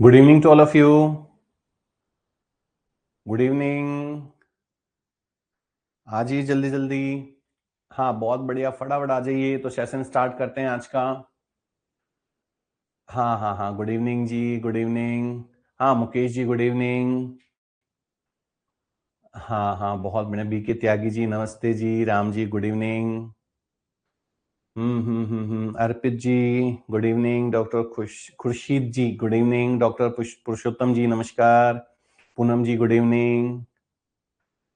Good evening to all of you. Good evening. आ जाइए जल्दी जल्दी। हाँ बहुत बढ़िया, फटाफट आ जाइए तो सेशन स्टार्ट करते हैं आज का। हाँ हाँ हाँ, गुड इवनिंग जी, गुड इवनिंग। हाँ मुकेश जी गुड इवनिंग। हाँ हाँ बहुत बढ़िया, बीके त्यागी जी नमस्ते जी, राम जी गुड इवनिंग। अर्पित जी गुड इवनिंग, डॉक्टर खुर्शीद जी गुड इवनिंग, डॉक्टर पुरुषोत्तम जी नमस्कार, पूनम जी गुड इवनिंग।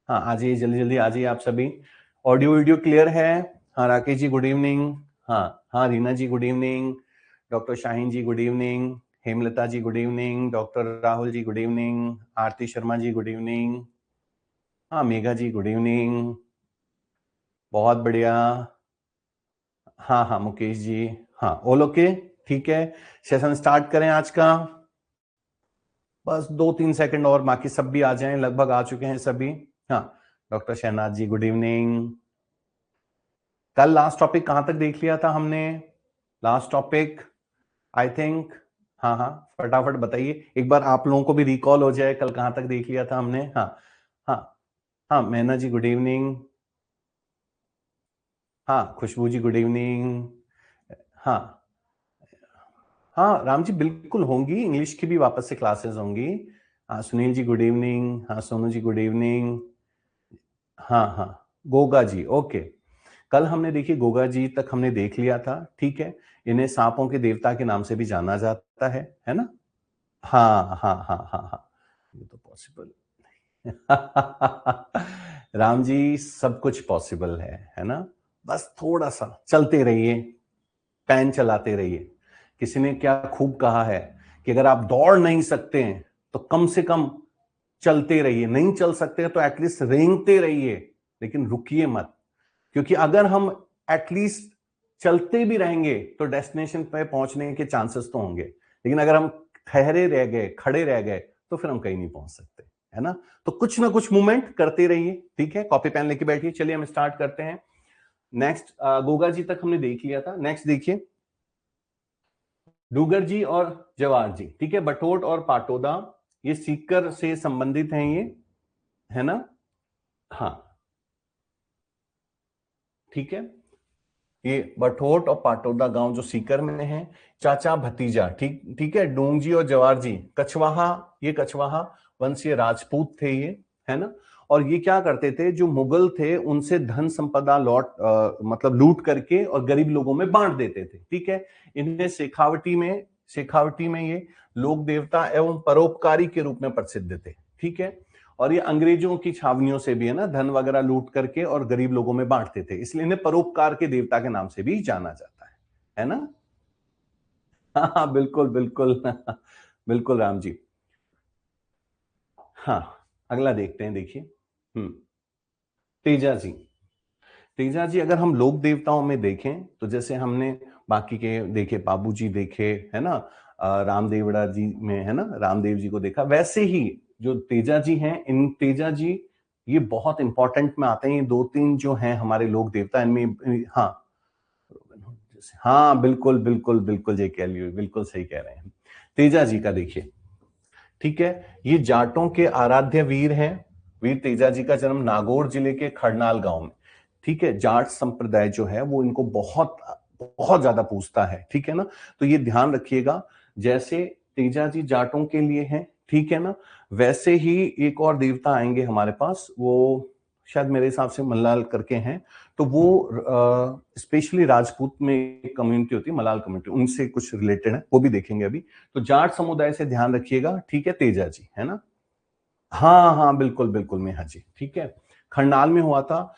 हाँ आ जाइए जल्दी जल्दी आ जाइए आप सभी। ऑडियो वीडियो क्लियर है? हाँ राकेश जी गुड इवनिंग। हाँ हाँ रीना जी गुड इवनिंग, डॉक्टर शाहीन जी गुड इवनिंग, हेमलता जी good evening, doctor Rahul ji good evening, आरती शर्मा जी गुड इवनिंग। हाँ मेघा जी गुड इवनिंग, बहुत बढ़िया। हाँ हाँ मुकेश जी, हाँ ऑल ओके, ठीक है। सेशन स्टार्ट करें आज का। बस 2-3 सेकंड और, बाकी सब भी आ जाएं, लगभग आ चुके हैं सभी। हाँ डॉक्टर शहनाज जी गुड इवनिंग। कल लास्ट टॉपिक कहां तक देख लिया था हमने? लास्ट टॉपिक आई थिंक, हाँ हाँ फटाफट बताइए एक बार, आप लोगों को भी रिकॉल हो जाए कल कहां तक देख लिया था हमने। हाँ हाँ हाँ मैना जी गुड इवनिंग। हाँ खुशबू जी गुड इवनिंग। हाँ हाँ राम जी बिल्कुल होंगी, इंग्लिश की भी वापस से क्लासेस होंगी। हाँ सुनील जी गुड इवनिंग, हाँ सोनू जी गुड इवनिंग। हाँ हाँ गोगा जी ओके। कल हमने देखिए गोगा जी तक हमने देख लिया था, ठीक है। इन्हें सांपों के देवता के नाम से भी जाना जाता है ना? हाँ हाँ हाँ हाँ हाँ, ये तो पॉसिबल राम जी सब कुछ पॉसिबल है ना? बस थोड़ा सा चलते रहिए, पैन चलाते रहिए। किसी ने क्या खूब कहा है कि अगर आप दौड़ नहीं सकते हैं तो कम से कम चलते रहिए, नहीं चल सकते तो एटलीस्ट रेंगते रहिए, लेकिन रुकिए मत। क्योंकि अगर हम एटलीस्ट चलते भी रहेंगे तो डेस्टिनेशन पे पहुंचने के चांसेस तो होंगे, लेकिन अगर हम ठहरे रह गए, खड़े रह गए, तो फिर हम कहीं नहीं पहुंच सकते, है ना? तो कुछ ना कुछ मूवमेंट करते रहिए, ठीक है। कॉपी पेन लेके बैठिए, चलिए हम स्टार्ट करते हैं। नेक्स्ट गोगा जी तक हमने देख लिया था, नेक्स्ट देखिए डूगर जी और जवार जी, ठीक है। बटोट और पाटोदा ये सीकर से संबंधित हैं, ये है ना? हाँ ठीक है, ये बठोट और पाटोदा गांव जो सीकर में है, चाचा भतीजा, ठीक ठीक है। डूंग जी और जवार जी कछवाहा, ये कछवाहा वंशीय राजपूत थे ये, है ना? और ये क्या करते थे, जो मुगल थे उनसे धन संपदा मतलब लूट करके और गरीब लोगों में बांट देते थे, ठीक है। इन्हें शेखावटी में ये लोक देवता एवं परोपकारी के रूप में प्रसिद्ध थे, ठीक है। और ये अंग्रेजों की छावनियों से भी है ना, धन वगैरह लूट करके और गरीब लोगों में बांटते थे, इसलिए इन्हें परोपकार के देवता के नाम से भी जाना जाता है ना? हाँ हाँ बिल्कुल बिल्कुल बिल्कुल राम जी। हाँ अगला देखते हैं, देखिए। तेजा जी, तेजा जी अगर हम लोक देवताओं में देखें तो जैसे हमने बाकी के देखे, बाबू जी देखे, है ना? रामदेवड़ा जी में है ना, रामदेव जी को देखा, वैसे ही जो तेजा जी हैं, इन तेजा जी ये बहुत इंपॉर्टेंट में आते हैं। ये 2-3 जो हैं हमारे लोक देवता, इनमें हाँ हाँ बिल्कुल बिल्कुल बिल्कुल ये कह लियो, बिल्कुल सही कह रहे हैं। तेजा जी का देखिए, ठीक है। ये जाटों के आराध्य वीर हैं। वीर तेजा जी का जन्म नागौर जिले के खरनाल गांव में, ठीक है। जाट संप्रदाय जो है वो इनको बहुत बहुत ज्यादा पूजता है, ठीक है ना? तो ये ध्यान रखिएगा, जैसे तेजा जी जाटों के लिए हैं, ठीक है ना, वैसे ही एक और देवता आएंगे हमारे पास, वो शायद मेरे हिसाब से मल्लाल करके हैं। तो वो स्पेशली राजपूत में एक कम्युनिटी होती है, मलाल कम्युनिटी, उनसे कुछ रिलेटेड है, वो भी देखेंगे अभी। तो जाट समुदाय से ध्यान रखिएगा, ठीक है, तेजा जी, है ना? हाँ हाँ बिल्कुल बिल्कुल मेहा जी, ठीक है। खरनाल में हुआ था,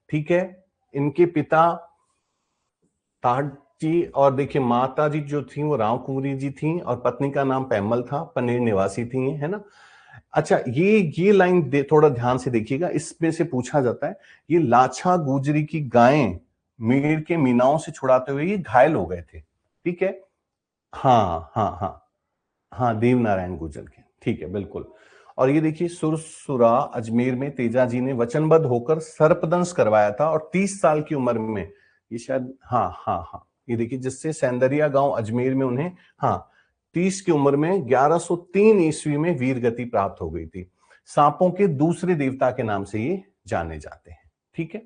ठीक है। इनके पिता ताट जी, और देखिए माता जी जो थी वो राव कुंवरी जी थी, और पत्नी का नाम पैमल था, पनेर निवासी थी, है ना? अच्छा ये लाइन थोड़ा ध्यान से देखिएगा, इसमें से पूछा जाता है, ये लाछा गुजरी की गायें मीर के मीनाओं से छुड़ाते हुए ये घायल हो गए थे, ठीक है। हाँ हाँ हाँ हाँ देव नारायण गुर्जर के, ठीक है बिल्कुल। और ये देखिए सुरसुरा अजमेर में तेजा जी ने वचनबद्ध होकर सर्पदंश करवाया था, और 30 साल की उम्र में ये शायद, हाँ हाँ हाँ, ये देखिए जिससे सैंदरिया गांव अजमेर में उन्हें, हाँ 30 की उम्र में 1103 ईस्वी में वीर गति प्राप्त हो गई थी। सांपों के दूसरे देवता के नाम से ये जाने जाते हैं। ठीक है,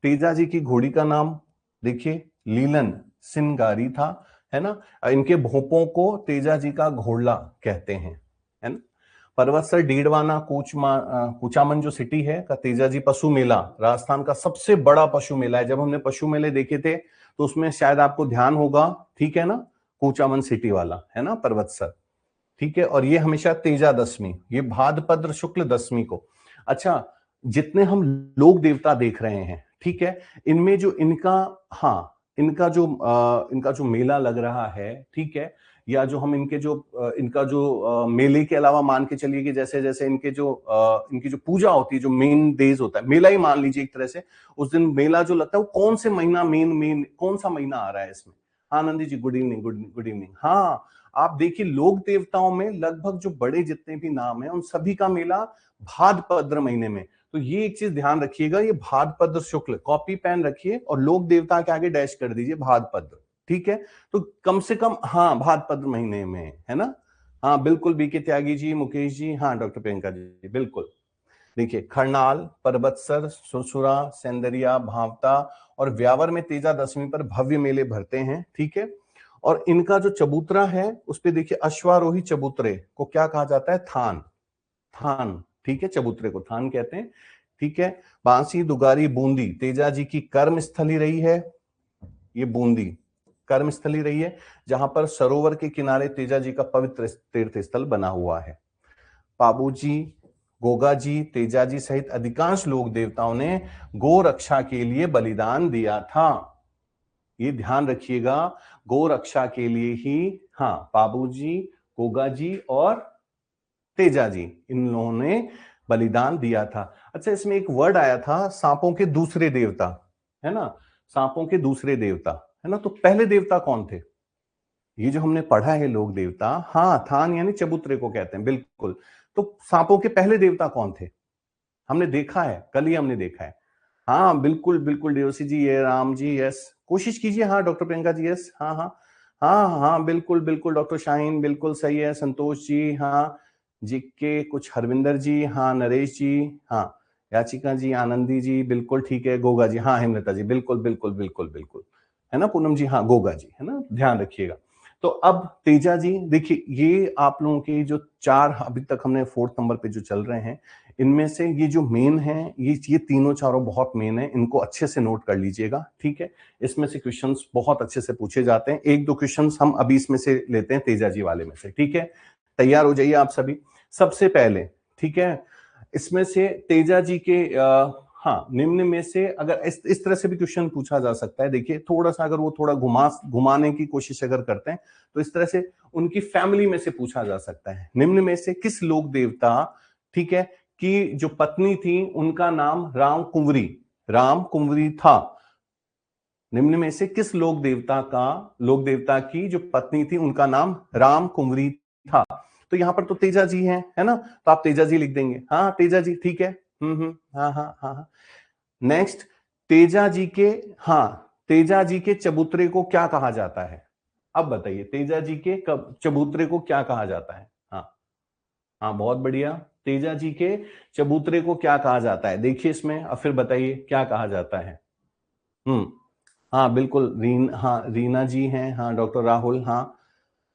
तेजा जी की घोड़ी का नाम देखिए लीलन सिंगारी था, है ना। इनके भोपों को तेजा जी का घोड़ला कहते हैं, है ना। पर्वतसर डीडवाना कुचामन जो सिटी है का तेजा जी पशु मेला राजस्थान का सबसे बड़ा पशु मेला है। जब हमने पशु मेले देखे थे तो उसमें शायद आपको ध्यान होगा, ठीक है ना, कुचामन सिटी वाला, है ना, पर्वतसर। ठीक है, और ये हमेशा तेजा दशमी, ये भाद्रपद शुक्ल दशमी को। अच्छा, जितने हम लोक देवता देख रहे हैं, ठीक है, इनमें जो इनका, हाँ, इनका जो मेला लग रहा है, ठीक है, या जो हम इनका जो मेले के अलावा मान के चलिए कि जैसे जैसे इनकी जो पूजा होती है, जो मेन डेज होता है, मेला ही मान लीजिए एक तरह से, उस दिन मेला जो लगता है वो कौन से महीना मेन कौन सा महीना आ रहा है इसमें। हाँ Nandi ji, good evening, good evening. हाँ, आप देखिए लोक देवताओं में लगभग जो बड़े जितने भी नाम हैं उन सभी का मेला भाद्रपद महीने में। तो ये एक चीज ध्यान रखिएगा, ये भाद्रपद शुक्ल, कॉपी पेन रखिए और लोक देवता के आगे डैश कर दीजिए भाद्रपद। ठीक है, तो कम से कम, हाँ, भाद्रपद महीने में, है ना। हाँ बिल्कुल, बीके त्यागी जी, मुकेश जी, हाँ डॉक्टर प्रियंका जी, बिल्कुल। देखिए खरनाल, परबतसर, सुरसुरा, सेंदरिया, भावता और व्यावर में तेजा दशमी पर भव्य मेले भरते हैं। ठीक है, और इनका जो चबूतरा है उस पे देखिए अश्वारोही चबूतरे को क्या कहा जाता है, थान। थान, ठीक है, चबूतरे को थान कहते हैं। ठीक है, बांसी, दुगारी, बूंदी तेजा जी की कर्म स्थली रही है। ये बूंदी कर्म स्थली रही है, जहां पर सरोवर के किनारे तेजा जी का पवित्र तीर्थ स्थल बना हुआ है। पाबूजी, गोगा जी, तेजा जी सहित अधिकांश लोक देवताओं ने गो रक्षा के लिए बलिदान दिया था। ये ध्यान रखिएगा, गो रक्षा के लिए ही, हाँ, पाबू जी, गोगा जी और तेजा जी, इन लोगों ने बलिदान दिया था। अच्छा, इसमें एक वर्ड आया था, सांपों के दूसरे देवता, है ना, सांपों के दूसरे देवता, है ना। तो पहले देवता कौन थे? ये जो हमने पढ़ा है लोक देवता, हाँ, थान यानी चबूतरे को कहते हैं, बिल्कुल। तो सांपों के पहले देवता कौन थे? हमने देखा है, कल ही हमने देखा है। हाँ बिल्कुल बिल्कुल, देवसी जी, ये राम जी, यस, कोशिश कीजिए। हाँ डॉक्टर प्रियंका जी, यस, हाँ हाँ हाँ हाँ, बिल्कुल बिल्कुल, डॉक्टर शाहीन बिल्कुल सही है, संतोष जी, हाँ जी के कुछ, हरविंदर जी, हाँ नरेश जी, हाँ याचिका जी, आनंदी जी, बिल्कुल ठीक है, गोगा जी, हाँ हेमलता जी, बिल्कुल बिल्कुल बिल्कुल बिल्कुल, है ना, पूनम जी, हाँ गोगा जी, है ना, ध्यान रखिएगा। तो अब तेजा जी, देखिए ये आप लोगों के जो 4 अभी तक हमने 4th नंबर पे जो चल रहे हैं, इनमें से ये जो मेन है, ये तीनों चारों बहुत मेन है, इनको अच्छे से नोट कर लीजिएगा। ठीक है, इसमें से क्वेश्चंस बहुत अच्छे से पूछे जाते हैं। एक दो क्वेश्चंस हम अभी इसमें से लेते हैं, तेजा जी वाले में से। ठीक है, तैयार हो जाइए आप सभी। सबसे पहले, ठीक है, इसमें से तेजा जी के हाँ, निम्न में से अगर इस तरह से भी क्वेश्चन पूछा जा सकता है। देखिए थोड़ा सा अगर वो थोड़ा घुमाने की कोशिश अगर करते हैं तो इस तरह से उनकी फैमिली में से पूछा जा सकता है, निम्न में से किस लोक देवता, ठीक है, की जो पत्नी थी उनका नाम राम कुंवरी था। निम्न में से किस लोक देवता की जो पत्नी थी उनका नाम राम कुंवरी था। तो यहां पर तो तेजा जी हैं, है ना, तो आप तेजा जी लिख देंगे। हाँ तेजा जी, ठीक है, हाँ हाँ हाँ हाँ। नेक्स्ट, तेजा जी के, हाँ, तेजा जी के चबूतरे को क्या कहा जाता है? अब बताइए, तेजा जी के चबूतरे को क्या कहा जाता है? हाँ हाँ, बहुत बढ़िया। तेजा जी के चबूतरे को क्या कहा जाता है? देखिए इसमें, और फिर बताइए क्या कहा जाता है। हाँ बिल्कुल, हाँ रीना जी हैं, हाँ डॉक्टर राहुल, हाँ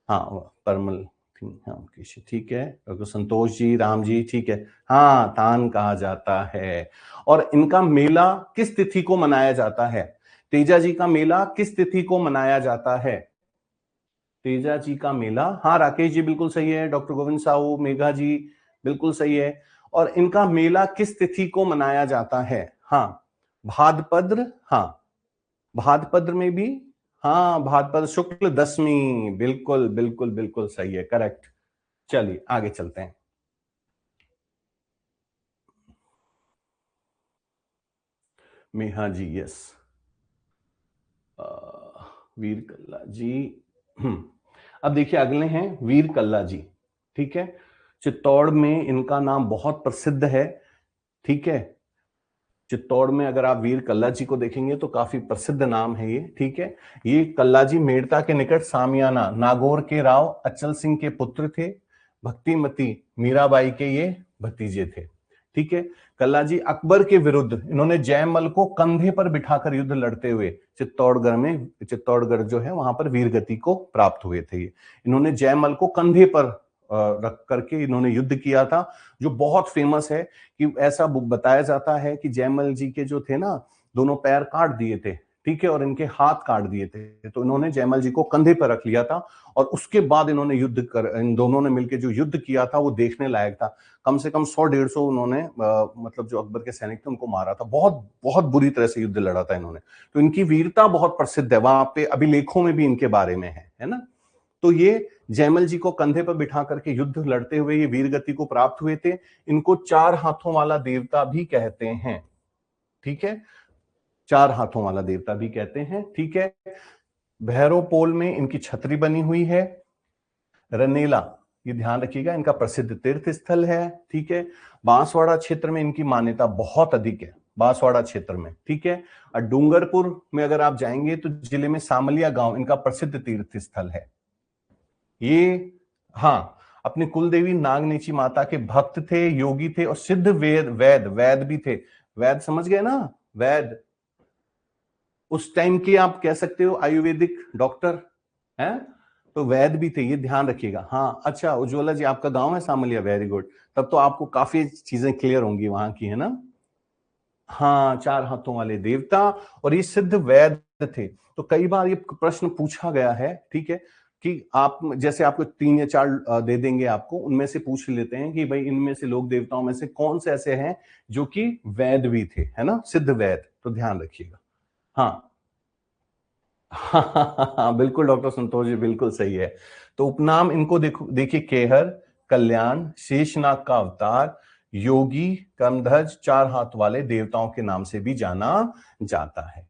हाँ परमल, हाँ ठीक है, डॉक्टर संतोष जी, राम जी, ठीक है, हाँ तान कहा जाता है। और इनका मेला किस तिथि को मनाया जाता है? तेजा जी का मेला किस तिथि को मनाया जाता है? तेजा जी का मेला, हाँ राकेश जी बिल्कुल सही है, डॉक्टर गोविंद साहू, मेघा जी बिल्कुल सही है। और इनका मेला किस तिथि को मनाया जाता है? हाँ भाद्रपद, हाँ भाद्रपद में भी, हाँ भाद्रपद शुक्ल दशमी, बिल्कुल बिल्कुल बिल्कुल सही है, करेक्ट। चलिए आगे चलते हैं। मेहा जी, यस, वीर कल्ला जी। अब देखिए अगले हैं वीर कल्ला जी। ठीक है, चित्तौड़ में इनका नाम बहुत प्रसिद्ध है। ठीक है, चित्तौड़ में अगर आप वीर कल्ला जी को देखेंगे तो काफी प्रसिद्ध नाम है ये, ठीक है। ये कल्ला जी मेड़ता के निकट सामियाना नागौर के राव अचल सिंह के पुत्र थे। भक्तिमती मीराबाई के ये भतीजे थे, ठीक है। कल्ला जी अकबर के विरुद्ध इन्होंने जयमल को कंधे पर बिठाकर युद्ध लड़ते हुए चित्तौड़गढ़ जो है वहां पर वीरगति को प्राप्त हुए थे। ये इन्होंने जयमल को कंधे पर रख करके इन्होंने युद्ध किया था, जो बहुत फेमस है। कि ऐसा बताया जाता है कि जयमल जी के जो थे ना, दोनों पैर काट दिए थे, ठीक है, और इनके हाथ काट दिए थे। तो इन्होंने जयमल जी को कंधे पर रख लिया था और उसके बाद इन्होंने इन दोनों ने मिलकर जो युद्ध किया था वो देखने लायक था। कम से कम 100-150 उन्होंने मतलब जो अकबर के सैनिक थे उनको मारा था। बहुत बहुत बुरी तरह से युद्ध लड़ा था इन्होंने। तो इनकी वीरता बहुत प्रसिद्ध है, वहां पे अभिलेखों में भी इनके बारे में है ना। तो ये जयमल जी को कंधे पर बिठा करके युद्ध लड़ते हुए ये वीरगति को प्राप्त हुए थे। इनको 4 हाथों वाला देवता भी कहते हैं, ठीक है, 4 हाथों वाला देवता भी कहते हैं, ठीक है। भैरव पोल में इनकी छतरी बनी हुई है। रनेला, ये ध्यान रखिएगा, इनका प्रसिद्ध तीर्थ स्थल है, ठीक है। बांसवाड़ा क्षेत्र में इनकी मान्यता बहुत अधिक है, बांसवाड़ा क्षेत्र में, ठीक है। और डूंगरपुर में अगर आप जाएंगे तो जिले में सामलिया गांव इनका प्रसिद्ध तीर्थ स्थल है। ये हाँ, अपनी कुलदेवी नागनेची माता के भक्त थे, योगी थे और सिद्ध वैद भी थे। वैद समझ गए ना, वैद उस टाइम के आप कह सकते हो आयुर्वेदिक डॉक्टर हैं, तो वैद भी थे, ये ध्यान रखिएगा। हाँ अच्छा, उज्ज्वला जी आपका गांव है सामलिया, वेरी गुड। तब तो आपको काफी चीजें क्लियर होंगी वहां की, है ना। हाँ, 4 हाथों वाले देवता और ये सिद्ध वैद थे। तो कई बार ये प्रश्न पूछा गया है, ठीक है, कि आप जैसे आपको 3 या 4 दे देंगे, आपको उनमें से पूछ लेते हैं कि भाई इनमें से लोक देवताओं में से कौन से ऐसे हैं जो कि वैद भी थे, है ना, सिद्ध वैद। तो ध्यान रखिएगा। हाँ हाँ, बिल्कुल डॉक्टर संतोष जी, बिल्कुल सही है। तो उपनाम इनको देखो, देखिए, केहर, कल्याण, शेषनाग का अवतार, योगी, कर्मध्वज, 4 हाथ वाले देवताओं के नाम से भी जाना जाता है,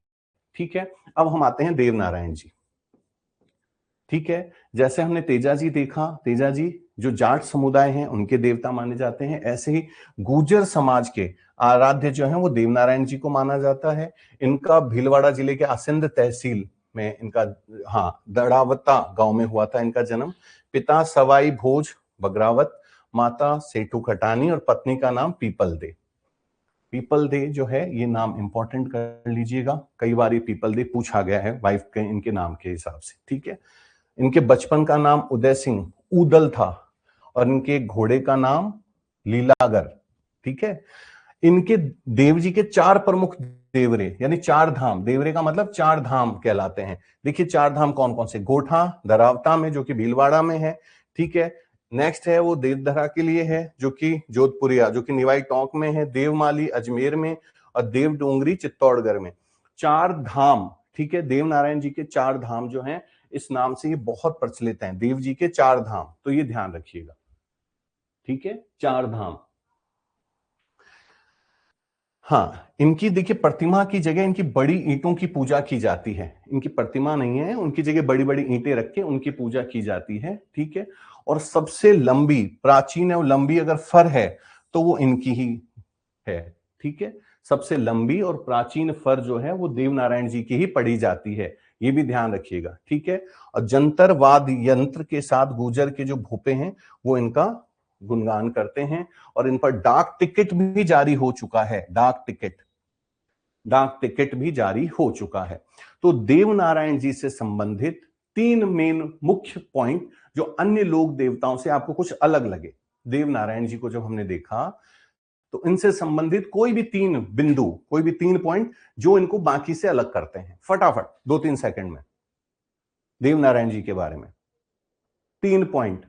ठीक है। अब हम आते हैं देवनारायण जी, ठीक है। जैसे हमने तेजा जी देखा, तेजा जी जो जाट समुदाय हैं उनके देवता माने जाते हैं, ऐसे ही गुर्जर समाज के आराध्य जो है वो देवनारायण जी को माना जाता है। इनका भीलवाड़ा जिले के आसिंद तहसील में इनका, हाँ, दड़ावता गांव में हुआ था इनका जन्म। पिता सवाई भोज बगरावत, माता सेठू खटानी और पत्नी का नाम पीपल दे। पीपल दे जो है ये नाम इंपॉर्टेंट कर लीजिएगा, कई बार ये पीपल दे पूछा गया है वाइफ के इनके नाम के हिसाब से, ठीक है। इनके बचपन का नाम उदय सिंह ऊदल था और इनके घोड़े का नाम लीलागर, ठीक है। इनके देव जी के 4 प्रमुख देवरे, यानी 4 धाम, देवरे का मतलब 4 धाम कहलाते हैं। देखिए 4 धाम कौन कौन से, गोठा दरावता में जो कि भीलवाड़ा में है, ठीक है। नेक्स्ट है वो देवधरा के लिए है जो कि जोधपुरिया, जो कि निवाई टोंक में है, देवमाली अजमेर में और देव डोंगरी चित्तौड़गढ़ में। 4 धाम, ठीक है। देव नारायण जी के 4 धाम जो हैं, इस नाम से ये बहुत प्रचलित हैं, देव जी के 4 धाम, तो ये ध्यान रखिएगा, ठीक है, 4 धाम। हाँ, इनकी देखिए प्रतिमा की जगह इनकी बड़ी ईंटों की पूजा की जाती है। इनकी प्रतिमा नहीं है, उनकी जगह बड़ी बड़ी ईंटें रख के उनकी पूजा की जाती है, ठीक है। और सबसे लंबी, प्राचीन और लंबी अगर फर है तो वो इनकी ही है, ठीक है। सबसे लंबी और प्राचीन फर जो है वो देवनारायण जी की ही पड़ी जाती है, ये भी ध्यान रखिएगा, ठीक है। और जंतर वाद यंत्र के साथ गुर्जर के जो भूपे हैं वो इनका गुणगान करते हैं। और इन पर डाक टिकट भी जारी हो चुका है, डाक टिकट भी जारी हो चुका है। तो देवनारायण जी से संबंधित 3 मेन मुख्य पॉइंट जो अन्य लोक देवताओं से आपको कुछ अलग लगे, देवनारायण जी को जब हमने देखा तो इनसे संबंधित कोई भी 3 बिंदु, कोई भी 3 पॉइंट जो इनको बाकी से अलग करते हैं, फटाफट 2-3 सेकंड में देवनारायण जी के बारे में 3 पॉइंट,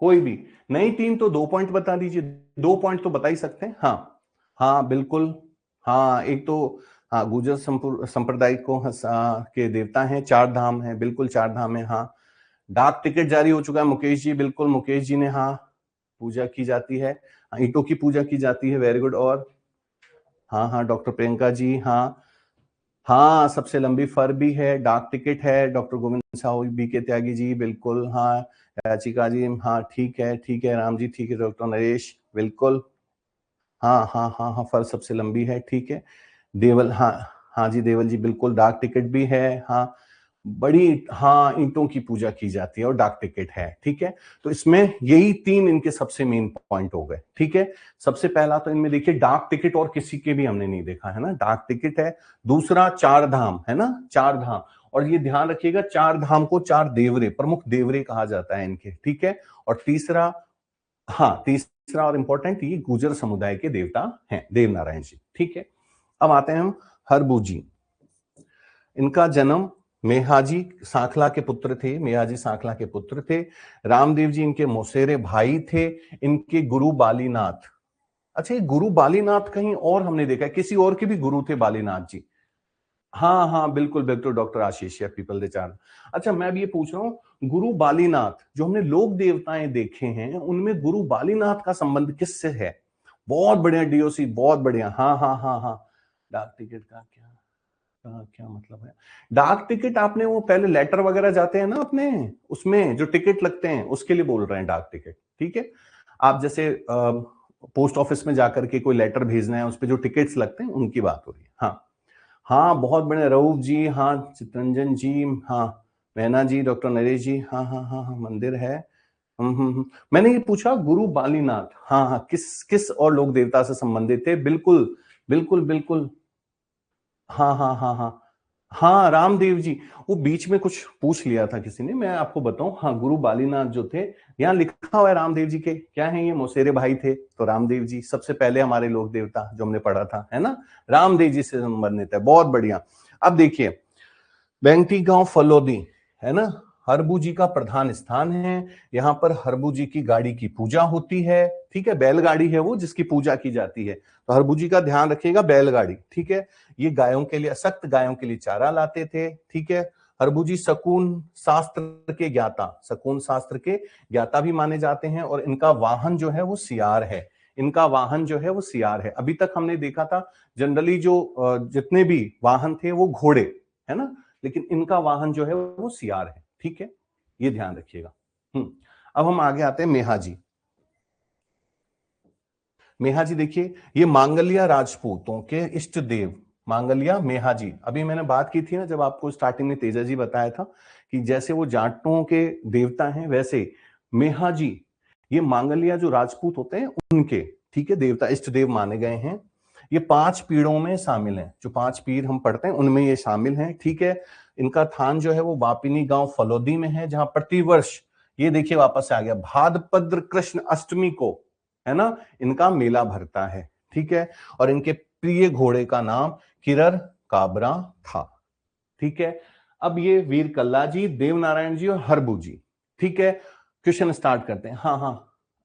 कोई भी नहीं, 3 तो 2 पॉइंट बता दीजिए, 2 पॉइंट तो बता ही सकते हैं। हाँ हाँ बिल्कुल, हाँ एक तो, हाँ, गुर्जर संप्रदाय को के देवता हैं, 4 धाम हैं, बिल्कुल 4 धाम है। हाँ, डाक टिकट जारी हो चुका है, मुकेश जी, बिल्कुल मुकेश जी ने, हाँ, पूजा की जाती है, ईंटों की पूजा की जाती है, वेरी गुड। और हाँ हाँ डॉक्टर प्रियंका जी, हाँ हाँ, सबसे लंबी फर भी है, डाक टिकट है, डॉक्टर गोविंद साहू बी के त्यागी जी, बिल्कुल, हाँ, याचिका जी, हाँ ठीक है, ठीक है, राम जी ठीक है, डॉक्टर नरेश, बिल्कुल, हाँ हाँ हाँ हाँ, फर्श सबसे लंबी है, ठीक है। देवल, हाँ हाँ जी देवल जी बिल्कुल, डाक टिकट भी है, हाँ बड़ी, हाँ ईंटों की पूजा की जाती है और डाक टिकट है, ठीक है। तो इसमें यही तीन इनके सबसे मेन पॉइंट हो गए, ठीक है। सबसे पहला तो इनमें देखिए डाक टिकट, और किसी के भी हमने नहीं देखा है ना, डाक टिकट है। दूसरा चार धाम है ना, चार धाम, और ये ध्यान रखिएगा चार धाम को चार देवरे, प्रमुख देवरे कहा जाता है इनके, ठीक है। और तीसरा, हाँ तीसरा और इंपॉर्टेंट, ये गुर्जर समुदाय के देवता हैं देवनारायण जी, ठीक है। अब आते हैं हम हरबू जी। इनका जन्म मेहाजी सांखला के पुत्र थे, मेहाजी सांखला के पुत्र थे। रामदेव जी इनके मौसेरे भाई थे। इनके गुरु बालीनाथ, अच्छा ये गुरु बालीनाथ कहीं और हमने देखा है, किसी और के भी गुरु थे बालीनाथ जी। हाँ हाँ बिल्कुल बिल्कुल, डॉक्टर आशीष या पीपल दे चार। अच्छा मैं भी ये पूछ रहा हूँ, गुरु बालीनाथ जो हमने लोक देवताएं देखे हैं उनमें गुरु बालीनाथ का संबंध किससे है? बहुत बढ़िया डीओसी, बहुत बढ़िया, हाँ हाँ हाँ हाँ। डाक टिकट का क्या, क्या मतलब है? डाक टिकट आपने वो पहले लेटर वगैरह जाते हैं ना अपने, उसमें जो टिकट लगते हैं उसके लिए बोल रहे हैं डाक टिकट, ठीक है। आप जैसे पोस्ट ऑफिस में जाकर के कोई लेटर भेजना है, उस पर जो टिकट्स लगते हैं उनकी बात हो रही है, हाँ हाँ बहुत बढ़िया रऊफ जी, हाँ चितरंजन जी, हाँ मैना जी, डॉक्टर नरेश जी, हाँ हाँ हाँ हाँ मंदिर है। मैंने ये पूछा गुरु बालीनाथ, हाँ हाँ किस किस और लोक देवता से संबंधित थे? बिल्कुल बिल्कुल बिल्कुल, हाँ हाँ हाँ हाँ हाँ रामदेव जी। वो बीच में कुछ पूछ लिया था किसी ने, मैं आपको बताऊं, हाँ गुरु बालीनाथ जो थे, यहाँ लिखा हुआ है रामदेव जी के, क्या है ये मौसेरे भाई थे, तो रामदेव जी सबसे पहले हमारे लोक देवता जो हमने पढ़ा था, है ना, रामदेव जी से संबंधित है, बहुत बढ़िया। अब देखिए बेंगटी गांव फलोदी, है ना, हरबू जी का प्रधान स्थान है। यहाँ पर हरबू जी की गाड़ी की पूजा होती है, ठीक है, बैलगाड़ी है वो जिसकी पूजा की जाती है, तो हरबू जी का ध्यान रखिएगा, बैलगाड़ी, ठीक है। ये गायों के लिए, सख्त गायों के लिए चारा लाते थे, ठीक है। हरबू जी सकून शास्त्र के ज्ञाता, सकून शास्त्र के ज्ञाता भी माने जाते हैं, और इनका वाहन जो है वो सियार है, इनका वाहन जो है वो सियार है। अभी तक हमने देखा था जनरली जो जितने भी वाहन थे वो घोड़े, है ना, लेकिन इनका वाहन जो है वो सियार है, ठीक है, ये ध्यान रखिएगा। अब हम आगे आते हैं मेहा जी। मेहा जी देखिए, ये मांगलिया राजपूतों के इष्ट देव मांगलिया मेहा जी, अभी मैंने बात की थी ना जब आपको स्टार्टिंग में तेजा जी बताया था कि जैसे वो जाटों के देवता हैं, वैसे मेहा जी ये मांगलिया जो राजपूत होते हैं उनके, ठीक है, देवता इष्ट देव माने गए हैं। ये 5 पीढ़ों में शामिल हैं, जो 5 पीढ़ हम पढ़ते हैं उनमें ये शामिल हैं, ठीक है। इनका थान जो है वो वापिनी गांव फलोदी में है, जहां प्रतिवर्ष, ये देखिए वापस से आ गया, भाद्रपद कृष्ण अष्टमी को, है ना, इनका मेला भरता है, ठीक है। और इनके प्रिय घोड़े का नाम किरर काबरा था, ठीक है। अब ये वीर कल्ला जी, देवनारायण जी और हरबू जी, ठीक है। क्वेश्चन स्टार्ट करते हैं, हाँ हाँ।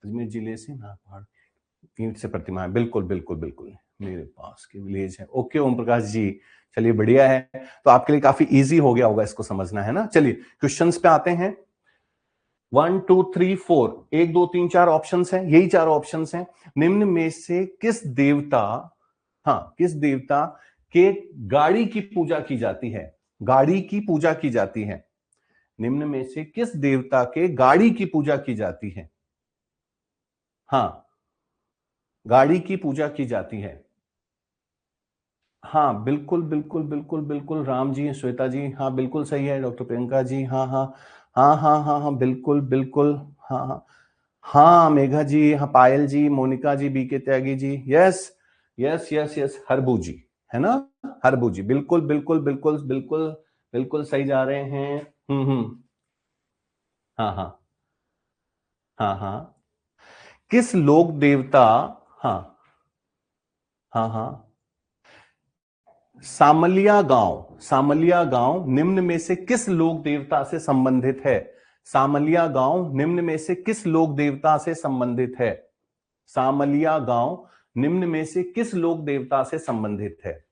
अजमेर जिले से नागपहाड़ ईंट से प्रतिमा है, बिल्कुल बिल्कुल बिल्कुल, मेरे पास के विलेज है, ओके ओम प्रकाश जी, चलिए बढ़िया है। तो आपके लिए काफी इजी हो गया होगा इसको समझना, है ना। चलिए क्वेश्चंस पे आते हैं। 1 2 3 4, 1 2 3 4 ऑप्शंस हैं, यही चार ऑप्शंस हैं। निम्न में से किस देवता, हाँ किस देवता के गाड़ी की पूजा की जाती है? गाड़ी की पूजा की जाती है। निम्न में से किस देवता के गाड़ी की पूजा की जाती है? हाँ गाड़ी की पूजा की जाती है। हाँ बिल्कुल बिल्कुल बिल्कुल बिल्कुल, राम जी, श्वेता जी, हाँ बिल्कुल सही है, डॉक्टर प्रियंका जी, हाँ हाँ हाँ हाँ हाँ हाँ बिल्कुल बिल्कुल, हाँ हाँ हाँ मेघा जी, हाँ पायल जी, मोनिका जी, BK Tyagi ji, yes yes yes yes, Harbu जी, है ना, हरबू जी, बिल्कुल बिल्कुल बिल्कुल बिल्कुल बिल्कुल सही जा रहे हैं। हाँ हाँ हाँ हाँ, किस लोक देवता, हाँ हाँ हाँ, सामलिया गांव निम्न में से किस लोक देवता से संबंधित है? सामलिया गांव निम्न में से किस लोक देवता से संबंधित है? सामलिया गांव निम्न में से किस लोक देवता से संबंधित है?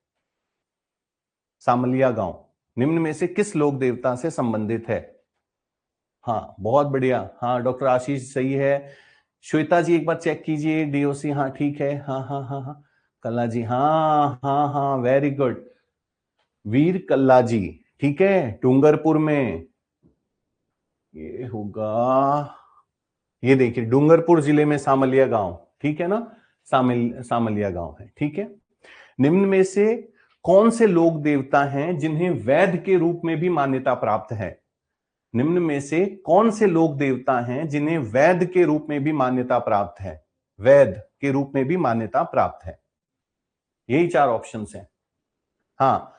सामलिया गांव निम्न में से किस लोक देवता से संबंधित है? हाँ बहुत बढ़िया, हाँ डॉक्टर आशीष सही है। श्वेता जी एक बार चेक कीजिए, डीओसी, हाँ ठीक है, हाँ हाँ हाँ हाँ। कल्ला जी, हाँ हाँ हाँ वेरी गुड, वीर कल्ला जी, ठीक है, डूंगरपुर में, ये होगा, ये देखिए डूंगरपुर जिले में सामलिया गांव, ठीक है ना, सामलिया गांव है। ठीक है, निम्न में से कौन से लोक देवता हैं जिन्हें वैद के रूप में भी मान्यता प्राप्त है? निम्न में से कौन से लोक देवता हैं जिन्हें वैद के रूप में भी मान्यता प्राप्त है? वैद के रूप में भी मान्यता प्राप्त है। यही 4 ऑप्शंस हैं। हाँ,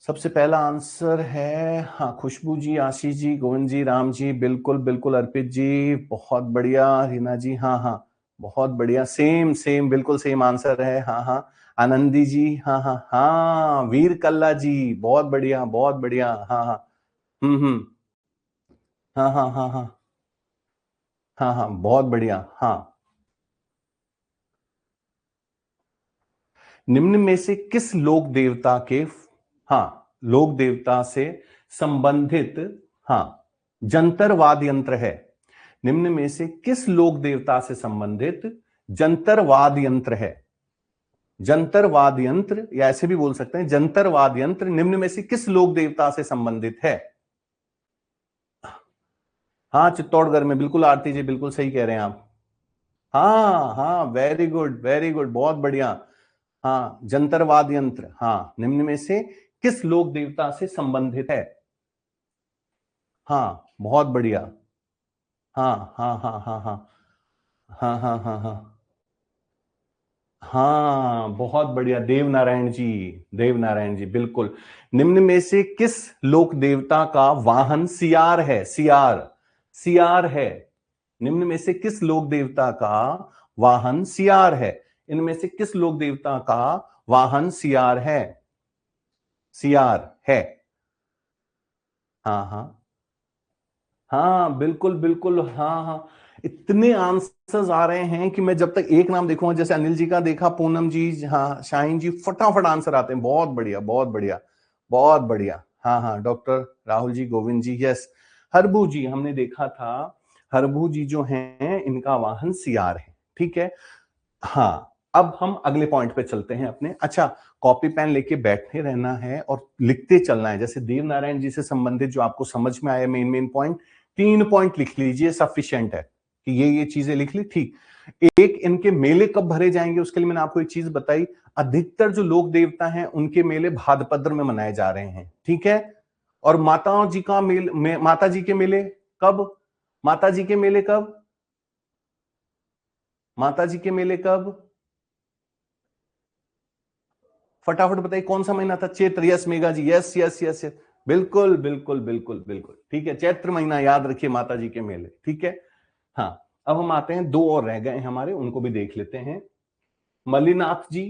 सबसे पहला आंसर है हाँ, खुशबू जी, आशीष जी, गोविंद जी, राम जी, बिल्कुल बिल्कुल, अर्पित जी बहुत बढ़िया, रीना जी हाँ हाँ बहुत बढ़िया, सेम सेम बिल्कुल सेम आंसर है। हाँ हाँ, आनंदी जी हाँ हाँ हाँ, वीर कल्ला जी बहुत बढ़िया बहुत बढ़िया। हाँ हाँ हाँ हाँ हाँ हाँ हाँ हाँ बहुत बढ़िया। हाँ, निम्न में से किस लोक देवता के हाँ, लोक देवता से संबंधित हाँ जंतर वाद यंत्र है? निम्न में से किस लोक देवता से संबंधित जंतर वाद यंत्र है? जंतर वाद यंत्र, या ऐसे भी बोल सकते हैं जंतर वाद यंत्र निम्न में से किस लोक देवता से संबंधित है? हाँ, चित्तौड़गढ़ में, बिल्कुल आरती जी बिल्कुल सही कह रहे हैं आप। हाँ हाँ, वेरी गुड बहुत बढ़िया। हाँ, जंतर वाद यंत्र, हाँ, निम्न में से किस लोक देवता से संबंधित है? हाँ, बहुत बढ़िया। हाँ हाँ हाँ हाँ हाँ हाँ हाँ हाँ हाँ हाँ बहुत बढ़िया, देवनारायण जी, देवनारायण जी बिल्कुल। निम्न में से किस लोक देवता का वाहन सियार है? सियार, सियार है। निम्न में से किस लोक देवता का वाहन सियार है? इनमें से किस लोक देवता का वाहन सियार है? सियार है। हाँ हाँ हाँ बिल्कुल बिल्कुल। हाँ हाँ, इतने आंसर्स आ रहे हैं कि मैं जब तक एक नाम देखूंगा, जैसे अनिल जी का देखा, पूनम जी, हाँ, शाहीन जी, फटाफट आंसर आते हैं। बहुत बढ़िया बहुत बढ़िया बहुत बढ़िया। हाँ हाँ, डॉक्टर राहुल जी, गोविंद जी, यस। हरबू जी हमने देखा था, हरबू जी जो हैं इनका वाहन सियार है। ठीक है। हाँ, अब हम अगले पॉइंट पे चलते हैं अपने। अच्छा, कॉपी पेन लेके बैठे रहना है और लिखते चलना है। जैसे देव नारायण जी से संबंधित जो आपको समझ में आया मेन मेन पॉइंट, 3 पॉइंट लिख लीजिए, सफिशिएंट है कि ये चीजें लिख ली। ठीक, एक, इनके मेले कब भरे जाएंगे उसके लिए मैंने आपको एक चीज बताई। अधिकतर जो लोक देवता हैं उनके मेले भाद्रपद में मनाए जा रहे हैं। ठीक है। और माता जी का माता जी के मेले कब? माता जी के मेले कब? माता जी के मेले कब? फटाफट बताइए कौन सा महीना था? चैत्र, यस मेघा जी, यस यस यस यस, बिल्कुल बिल्कुल बिल्कुल बिल्कुल ठीक है, चैत्र महीना याद रखिए माता जी के मेले। ठीक है। हाँ, अब हम आते हैं, 2 और रह गए हमारे, उनको भी देख लेते हैं। मल्लीनाथ जी,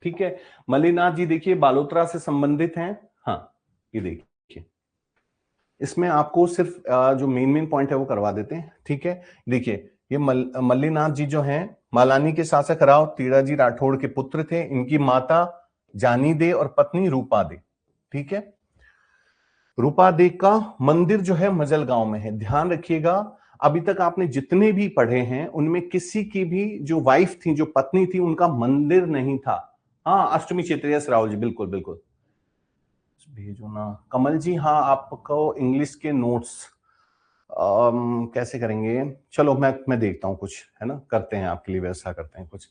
ठीक है, मल्लीनाथ जी देखिए बालोतरा से संबंधित हैं। हाँ, ये देखिए, इसमें आपको सिर्फ जो मेन मेन पॉइंट है वो करवा देते हैं। ठीक है, देखिए, ये मल्लीनाथ जी जो हैं मालानी के शासक राव तीराजी राठौड़ के पुत्र थे। इनकी माता जानी दे और पत्नी रूपा दे। ठीक है, रूपा दे का मंदिर जो है मजल गांव में है। ध्यान रखिएगा, अभी तक आपने जितने भी पढ़े हैं उनमें किसी की भी जो वाइफ थी, जो पत्नी थी, उनका मंदिर नहीं था। हाँ, अष्टमी क्षेत्रीय राहुल जी, बिल्कुल बिल्कुल भेजो ना। कमल जी, हाँ, आपको इंग्लिश के नोट्स कैसे करेंगे? चलो मैं देखता हूं कुछ, है ना, करते हैं आपके लिए, व्यवस्था करते हैं कुछ।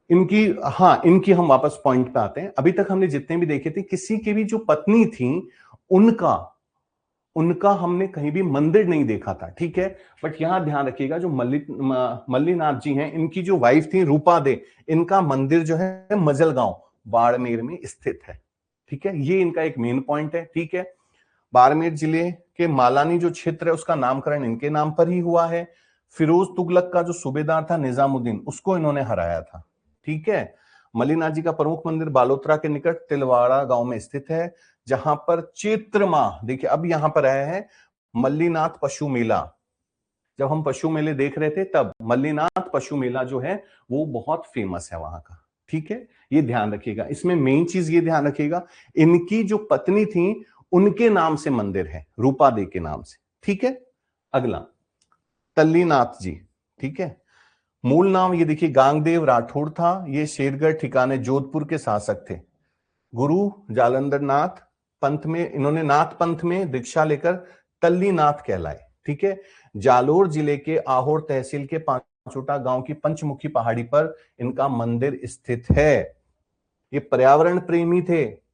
इनकी, हाँ, इनकी हम वापस पॉइंट पे आते हैं। अभी तक हमने जितने भी देखे थे, किसी की भी जो पत्नी थी उनका उनका हमने कहीं भी मंदिर नहीं देखा था। ठीक है, बट यहां ध्यान रखिएगा, जो मल्लीनाथ जी हैं, इनकी जो वाइफ थी रूपा दे, इनका मंदिर जो है मजलगांव बाड़मेर में स्थित है। ठीक है, ये इनका एक मेन पॉइंट है। ठीक है, बाड़मेर जिले के मालानी जो क्षेत्र है उसका नामकरण इनके नाम पर ही हुआ है। फिरोज तुगलक का जो सूबेदार था निजामुद्दीन, उसको इन्होंने हराया था। ठीक है, मल्लीनाथ जी का प्रमुख मंदिर बालोतरा के निकट तिलवाड़ा गांव में स्थित है, जहां पर चैत्र माह, देखिए अब यहां पर आया है मल्लीनाथ पशु मेला। जब हम पशु मेले देख रहे थे तब मल्लीनाथ पशु मेला जो है वो बहुत फेमस है वहां का। ठीक है, ये ध्यान रखिएगा। इसमें मेन चीज ये ध्यान रखिएगा, इनकी जो पत्नी थी उनके नाम से मंदिर है, रूपा दे के नाम से। ठीक है, अगला तल्लीनाथ जी। ठीक है, मूल नाम ये देखिए गांगदेव राठौड़ था। ये शेरगढ़ ठिकाने जोधपुर के शासक थे। गुरु जालंधर नाथ पंथ में, इन्होंने नाथ पंथ में दीक्षा लेकर तल्लीनाथ कहलाए। ठीक है। जालोर जिले के आहोर तहसील के पांचोटा गांव की पंचमुखी पहाड़ी पर इनका मंदिर स्थित है। ये पर्यावरण प्रेमी थे।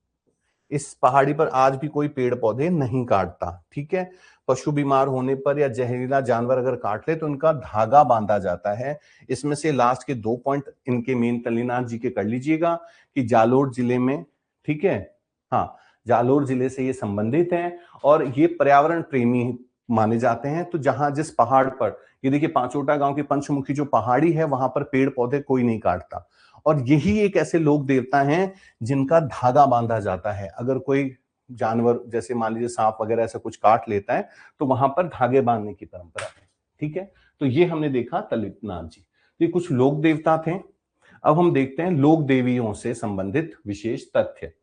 इस पहाड़ी पर आज भी कोई पेड़ पौधे नहीं काटता, ठीक है। पशु बीमार होने पर या जहरीला जानवर अगर काट ले तो इनका धागा बांधा जाता है। इसमें से लास्ट के 2 पॉइंट इनके मेन तल्लीनाथ जी के कर लीजिएगा कि जालोर जिले में, ठीक है, हाँ, जालोर जिले से ये संबंधित है और ये पर्यावरण प्रेमी माने जाते हैं। तो जहां जिस पहाड़ पर, ये देखिए पांचोटा गांव की पंचमुखी जो पहाड़ी है, वहां पर पेड़ पौधे कोई नहीं काटता। और यही एक ऐसे लोक देवता हैं जिनका धागा बांधा जाता है। अगर कोई जानवर जैसे मान लीजिए सांप वगैरह ऐसा कुछ काट लेता है तो वहां पर धागे बांधने की परंपरा है, ठीक है। तो ये हमने देखा तल्लीनाथ जी। तो ये कुछ लोक देवता थे। अब हम देखते हैं लोक देवियों से संबंधित विशेष तथ्य।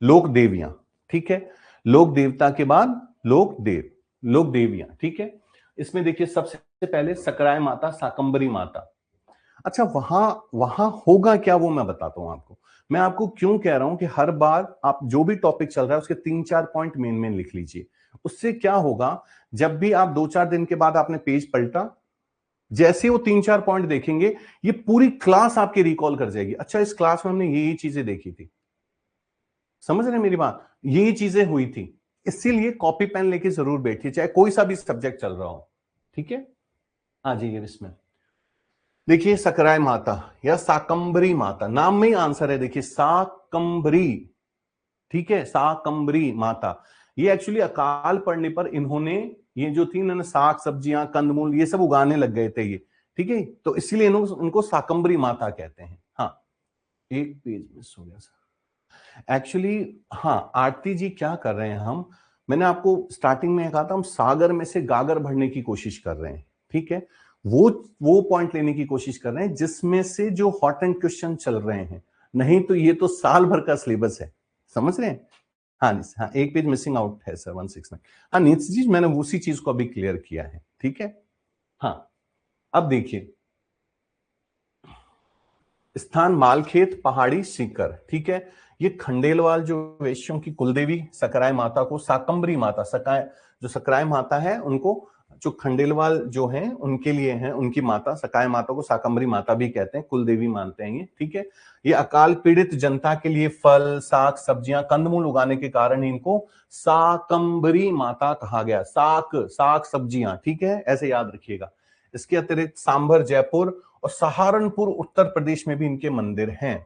लोक देवियां, ठीक है। लोक देवता के बाद लोक देव, लोक देवियां, ठीक है। इसमें देखिए सबसे पहले सकराय माता, शाकंभरी माता। अच्छा, वहां वहां होगा क्या वो मैं बताता हूं आपको। मैं आपको क्यों कह रहा हूं कि हर बार आप जो भी टॉपिक चल रहा है उसके 3-4 पॉइंट मेन मेन लिख लीजिए। उससे क्या होगा, जब भी आप 2-4 दिन के बाद आपने पेज पलटा, जैसे वो 3-4 पॉइंट देखेंगे, ये पूरी क्लास आपके रिकॉल कर जाएगी। अच्छा, इस क्लास में हमने ये चीजें देखी थी, समझ रहे हैं मेरी बात, ये चीजें हुई थी। इसीलिए कॉपी पेन लेके जरूर बैठिए, चाहे कोई सा भी सब्जेक्ट चल रहा हो, ठीक है। आ जाइए इसमें। देखिए सकराय माता या शाकंभरी माता, नाम में ही आंसर है। देखिए शाकंभरी, ठीक है, शाकंभरी माता। ये एक्चुअली अकाल पड़ने पर इन्होंने ये जो थी ना साग सब्जियां कंदमूल ये सब उगाने लग गए थे ये, ठीक है। तो इसीलिए उनको शाकंभरी माता कहते हैं। हाँ, एक पेज मिस हो गया सर एक्चुअली। हाँ, आरती जी क्या कर रहे हैं हम, मैंने आपको स्टार्टिंग में कहा था हम सागर में से गागर भरने की कोशिश कर रहे हैं, ठीक है। वो पॉइंट लेने की कोशिश कर रहे हैं जिसमें से जो हॉट एंड क्वेश्चन चल रहे हैं। नहीं तो ये तो साल भर का सिलेबस है, समझ रहे हैं। हाँ हाँ, एक पेज मिसिंग आउट है सर 169। हाँ नीति जी, मैंने उसी चीज को अभी क्लियर किया है, ठीक है। हाँ, अब देखिए स्थान मालखेत पहाड़ी सीकर, ठीक है। ये खंडेलवाल जो वैश्यों की कुलदेवी सकराय माता को शाकंभरी माता, सकाय जो सकराय माता है उनको, जो खंडेलवाल जो हैं उनके लिए हैं, उनकी माता सकाय माता को शाकंभरी माता भी कहते हैं, कुलदेवी मानते हैं ये, ठीक है। ये अकाल पीड़ित जनता के लिए फल साग सब्जियां कंदमूल उगाने के कारण इनको शाकंभरी माता कहा गया। साग सब्जियां, ठीक है, ऐसे याद रखिएगा। इसके अतिरिक्त सांभर जयपुर और सहारनपुर उत्तर प्रदेश में भी इनके मंदिर हैं।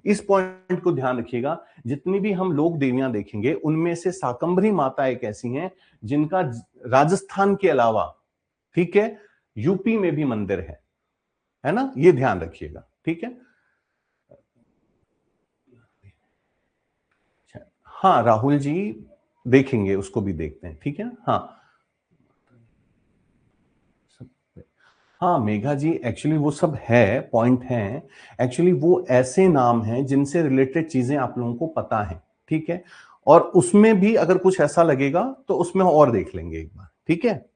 इस पॉइंट को ध्यान रखिएगा, जितनी भी हम लोक देवियां देखेंगे उनमें से शाकंभरी माता एक ऐसी हैं जिनका राजस्थान के अलावा, ठीक है, यूपी में भी मंदिर है ना, ये ध्यान रखिएगा, ठीक है। हाँ राहुल जी, देखेंगे उसको भी देखते हैं, ठीक है। हाँ हाँ मेघा जी, एक्चुअली वो सब है, पॉइंट हैं। एक्चुअली वो ऐसे नाम हैं जिनसे रिलेटेड चीजें आप लोगों को पता है, ठीक है। और उसमें भी अगर कुछ ऐसा लगेगा तो उसमें और देख लेंगे एक बार, ठीक है।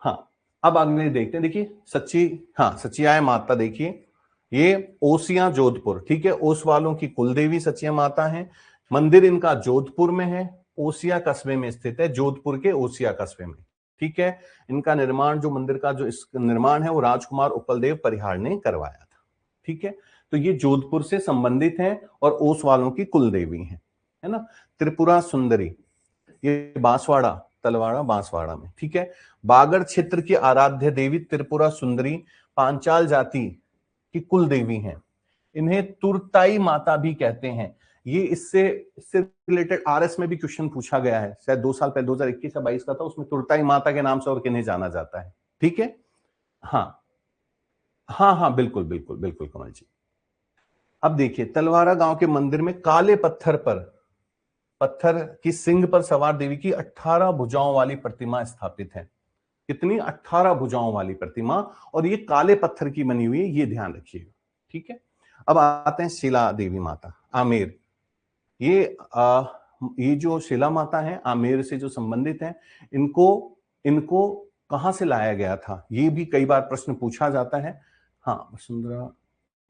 हाँ, अब अगले देखते हैं। देखिए सच्ची, हाँ सचियाय माता, देखिए ये ओसिया जोधपुर, ठीक है। ओस वालों की कुलदेवी सचिया माता है। मंदिर इनका जोधपुर में है, ओसिया कस्बे में स्थित है, जोधपुर के ओसिया कस्बे में, ठीक है। इनका निर्माण, जो मंदिर का जो इस निर्माण है वो राजकुमार उपलदेव परिहार ने करवाया था, ठीक है। तो ये जोधपुर से संबंधित है और ओस वालों की कुलदेवी है ना। त्रिपुरा सुंदरी, ये बांसवाड़ा, तलवाड़ा बांसवाड़ा में, ठीक है। बागड़ क्षेत्र की आराध्य देवी त्रिपुरा सुंदरी पांचाल जाति की कुल देवी हैं। इन्हें तुरताई माता भी कहते हैं। ये इससे इससे रिलेटेड आरएस में भी क्वेश्चन पूछा गया है, शायद 2 साल पहले 2021 या 22 का था, उसमें तुरताई माता के नाम से और किन्हें जाना जाता है, ठीक है। हाँ हाँ हाँ, बिल्कुल बिल्कुल बिल्कुल कमल जी। अब देखिए तलवारा गांव के मंदिर में काले पत्थर की सिंह पर सवार देवी की 18 भुजाओं वाली प्रतिमा स्थापित है। कितनी? 18 भुजाओं वाली प्रतिमा, और ये काले पत्थर की बनी हुई है, ये ध्यान रखिएगा, ठीक है। अब आते हैं शिला देवी माता, आमेर। ये जो शिला माता है आमेर से जो संबंधित है, इनको इनको कहां से लाया गया था, ये भी कई बार प्रश्न पूछा जाता है। हाँ वसुंधरा,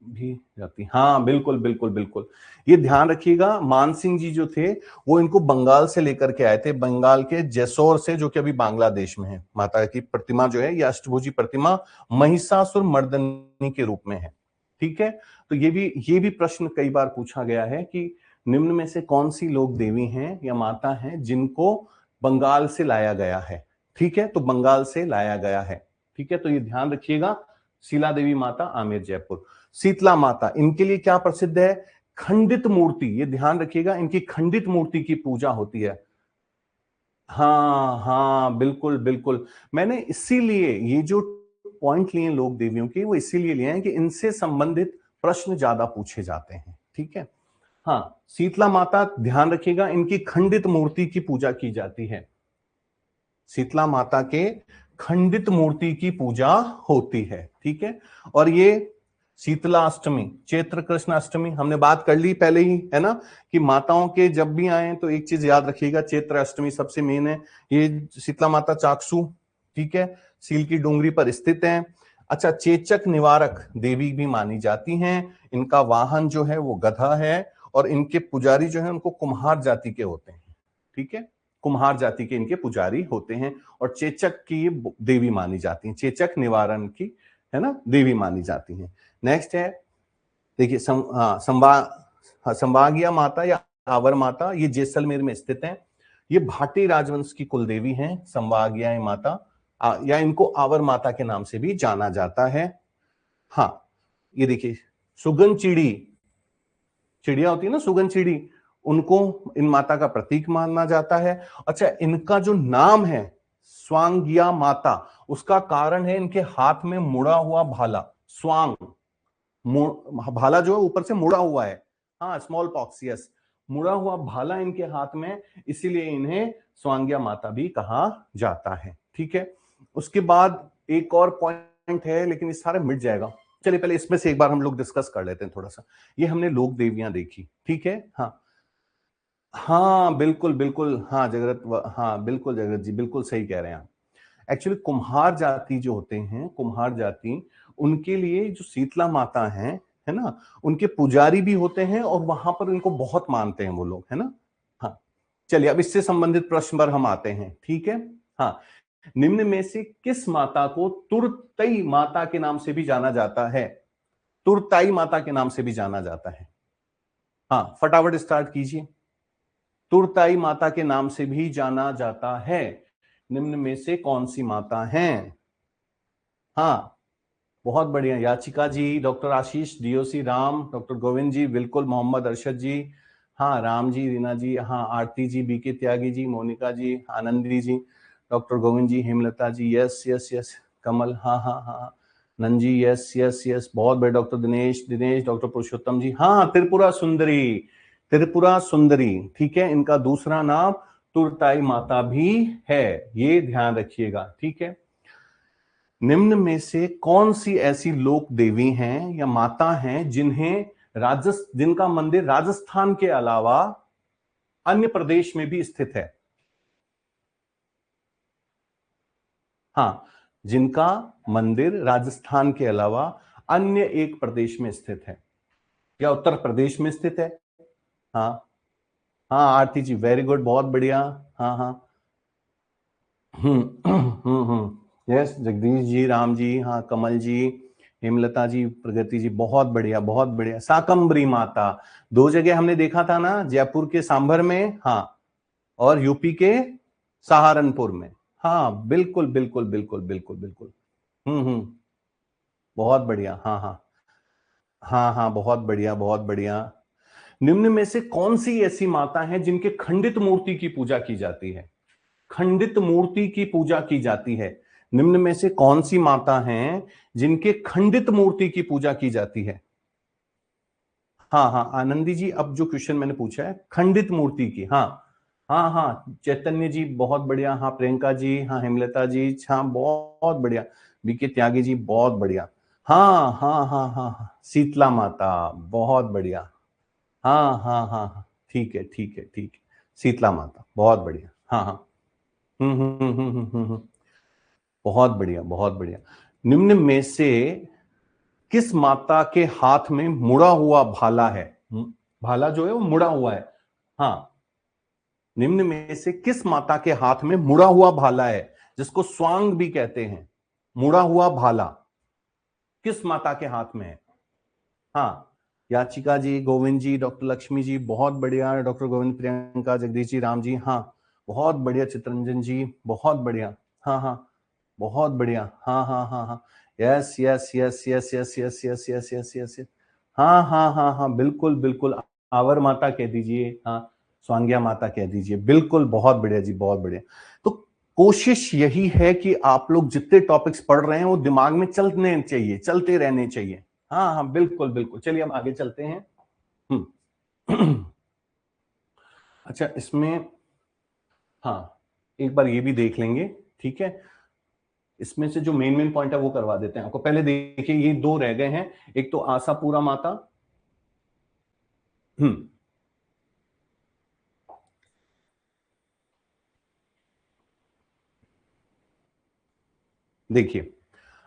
भी जाती, हाँ बिल्कुल बिल्कुल बिल्कुल। ये ध्यान रखिएगा, मान सिंह जी जो थे वो इनको बंगाल से लेकर के आए थे, बंगाल के जेसोर से, जो कि अभी बांग्लादेश में है। माता की प्रतिमा जो है, ये अष्टभुजी प्रतिमा महिषासुर मर्दनी के रूप में है। ठीक है, तो ये भी प्रश्न कई बार पूछा गया है कि निम्न में से कौन सी लोक देवी हैं या माता हैं जिनको बंगाल से लाया गया है। ठीक है, तो बंगाल से लाया गया है। ठीक है, तो ये ध्यान रखिएगा। शीला देवी माता, आमेर, जयपुर। शीतला माता, इनके लिए क्या प्रसिद्ध है? खंडित मूर्ति, ये ध्यान रखिएगा, इनकी खंडित मूर्ति की पूजा होती है। हाँ हाँ, बिल्कुल बिल्कुल। मैंने इसीलिए ये जो पॉइंट लिए लोक देवियों के, वो इसीलिए लिए हैं कि इनसे संबंधित प्रश्न ज्यादा पूछे जाते हैं। ठीक है, हाँ, शीतला माता ध्यान रखिएगा, इनकी खंडित मूर्ति की पूजा की जाती है। शीतला माता के खंडित मूर्ति की पूजा होती है। ठीक है, और ये शीतला अष्टमी, चैत्र कृष्ण अष्टमी, हमने बात कर ली पहले ही, है ना, कि माताओं के जब भी आए तो एक चीज याद रखिएगा, चैत्र अष्टमी सबसे मेन है। ये शीतला माता चाकसू, ठीक है, सील की डूंगरी पर स्थित है। अच्छा, चेचक निवारक देवी भी मानी जाती हैं। इनका वाहन जो है वो गधा है, और इनके पुजारी जो है उनको कुम्हार जाति के होते हैं। ठीक है, कुम्हार जाति के इनके पुजारी होते हैं, और चेचक की ये देवी मानी जाती हैं, चेचक निवारण की, है ना, देवी मानी जाती हैं। नेक्स्ट है, देखिए संभागिया माता या आवर माता, ये जैसलमेर में स्थित है। ये भाटी राजवंश की कुल देवी हैं, संभागिया माता, या इनको आवर माता के नाम से भी जाना जाता है। हाँ, ये देखिए, सुगन चिड़ी, चिड़िया होती है ना, सुगन चिड़ी, उनको इन माता का प्रतीक माना जाता है। अच्छा, इनका जो नाम है स्वांगिया माता, उसका कारण है इनके हाथ में मुड़ा हुआ भाला, स्वांग, भाला जो है ऊपर से मुड़ा हुआ है। हाँ, स्मॉल पॉक्स, यस, मुड़ा हुआ भाला इनके हाथ में, इसीलिए इन्हें स्वांगिया माता भी कहा जाता है। ठीक है, उसके बाद एक और पॉइंट है, लेकिन इस सारे मिट जाएगा। चलिए पहले इसमें से एक बार हम लोग डिस्कस कर लेते हैं थोड़ा सा। ये हमने लोक देवियां देखी, ठीक है, हाँ हाँ बिल्कुल बिल्कुल, हाँ जगत, हाँ बिल्कुल जगत जी, बिल्कुल सही कह रहे हैं आप। एक्चुअली कुम्हार जाति जो होते हैं, कुम्हार जाति, उनके लिए जो शीतला माता है ना, उनके पुजारी भी होते हैं, और वहां पर इनको बहुत मानते हैं वो लोग, है ना। हाँ, चलिए अब इससे संबंधित प्रश्न पर हम आते हैं। ठीक है, हाँ, निम्न में से किस माता को तुरतई माता के नाम से भी जाना जाता है? तुरताई माता के नाम से भी जाना जाता है। हाँ, फटाफट स्टार्ट कीजिए। तुरताई माता के नाम से भी जाना जाता है, निम्न में से कौन सी माता है? हाँ, बहुत बढ़िया, याचिका जी, डॉक्टर आशीष, डीओसी राम, डॉक्टर गोविंद जी, बिल्कुल, मोहम्मद अरशद जी, हाँ, राम जी, रीना जी, हाँ, आरती जी, बीके त्यागी जी, मोनिका जी, आनंदी जी, डॉक्टर गोविंद जी, हेमलता जी, यस यस यस, कमल, हाँ हाँ हाँ, नंजी, यस यस यस, बहुत बड़े, डॉक्टर दिनेश दिनेश, डॉक्टर पुरुषोत्तम जी, हाँ, त्रिपुरा सुंदरी, त्रिपुरा सुंदरी, ठीक है, इनका दूसरा नाम तुरताई माता भी है, ये ध्यान रखिएगा। ठीक है, निम्न में से कौन सी ऐसी लोक देवी हैं या माता हैं जिनका मंदिर राजस्थान के अलावा अन्य प्रदेश में भी स्थित है? हाँ, जिनका मंदिर राजस्थान के अलावा अन्य एक प्रदेश में स्थित है, या उत्तर प्रदेश में स्थित है। हाँ हाँ, आरती जी, वेरी गुड, बहुत बढ़िया। हाँ हाँ, यस, जगदीश जी, राम जी, हाँ, कमल जी, हेमलता जी, प्रगति जी, बहुत बढ़िया बहुत बढ़िया। साकंबरी माता, दो जगह हमने देखा था ना, जयपुर के सांभर में, हाँ, और यूपी के सहारनपुर में। हाँ बिल्कुल बिल्कुल बिल्कुल बिल्कुल बिल्कुल। हम्म, बहुत बढ़िया, हाँ हाँ हाँ हाँ, बहुत बढ़िया बहुत बढ़िया। निम्न में से कौन सी ऐसी माता है जिनके खंडित मूर्ति की पूजा की जाती है? खंडित मूर्ति की पूजा की जाती है, निम्न में से कौन सी माता हैं जिनके खंडित मूर्ति की पूजा की जाती है? हाँ हाँ, आनंदी जी, अब जो क्वेश्चन मैंने पूछा है खंडित मूर्ति की, हाँ हाँ हाँ, चैतन्य जी, बहुत बढ़िया, हाँ, प्रियंका जी, हाँ, हेमलता जी, हाँ, बहुत बढ़िया, बीके त्यागी जी, बहुत बढ़िया, हाँ हाँ हाँ हाँ हाँ, शीतला माता, बहुत बढ़िया, हाँ हाँ हाँ हाँ, ठीक है ठीक है ठीक है, शीतला माता, बहुत बढ़िया, हाँ हाँ, बहुत बढ़िया बहुत बढ़िया। निम्न में से किस माता के हाथ में मुड़ा हुआ भाला है? भाला जो है वो मुड़ा हुआ है। हाँ, निम्न में से किस माता के हाथ में मुड़ा हुआ भाला है, जिसको स्वांग भी कहते हैं? मुड़ा हुआ भाला किस माता के हाथ में है? हाँ, याचिका जी, गोविंद जी, डॉक्टर लक्ष्मी जी, बहुत बढ़िया। डॉक्टर गोविंद, प्रियंका, जगदीश जी, राम जी, हाँ बहुत बढ़िया। चित्रंजन जी, बहुत बढ़िया। हाँ हाँ, बहुत बढ़िया। हाँ हाँ हाँ हाँ, yes yes yes yes yes yes yes yes yes yes yes, हाँ हाँ हाँ हाँ, बिल्कुल बिल्कुल। आवर माता कह दीजिए, हाँ स्वांग्या माता कह दीजिए, बिल्कुल। बहुत बढ़िया जी, बहुत बढ़िया। तो कोशिश यही है कि आप लोग जितने टॉपिक्स पढ़ रहे हैं वो दिमाग में चलने चाहिए, चलते रहने चाहिए। हाँ हाँ, बिल्कुल बिल्कुल। चलिए हम आगे चलते हैं। अच्छा, इसमें हाँ एक बार ये भी देख लेंगे, ठीक है। इसमें से जो मेन मेन पॉइंट है वो करवा देते हैं आपको। पहले देखिए, ये दो रह गए हैं। एक तो आशापुरा माता। देखिए,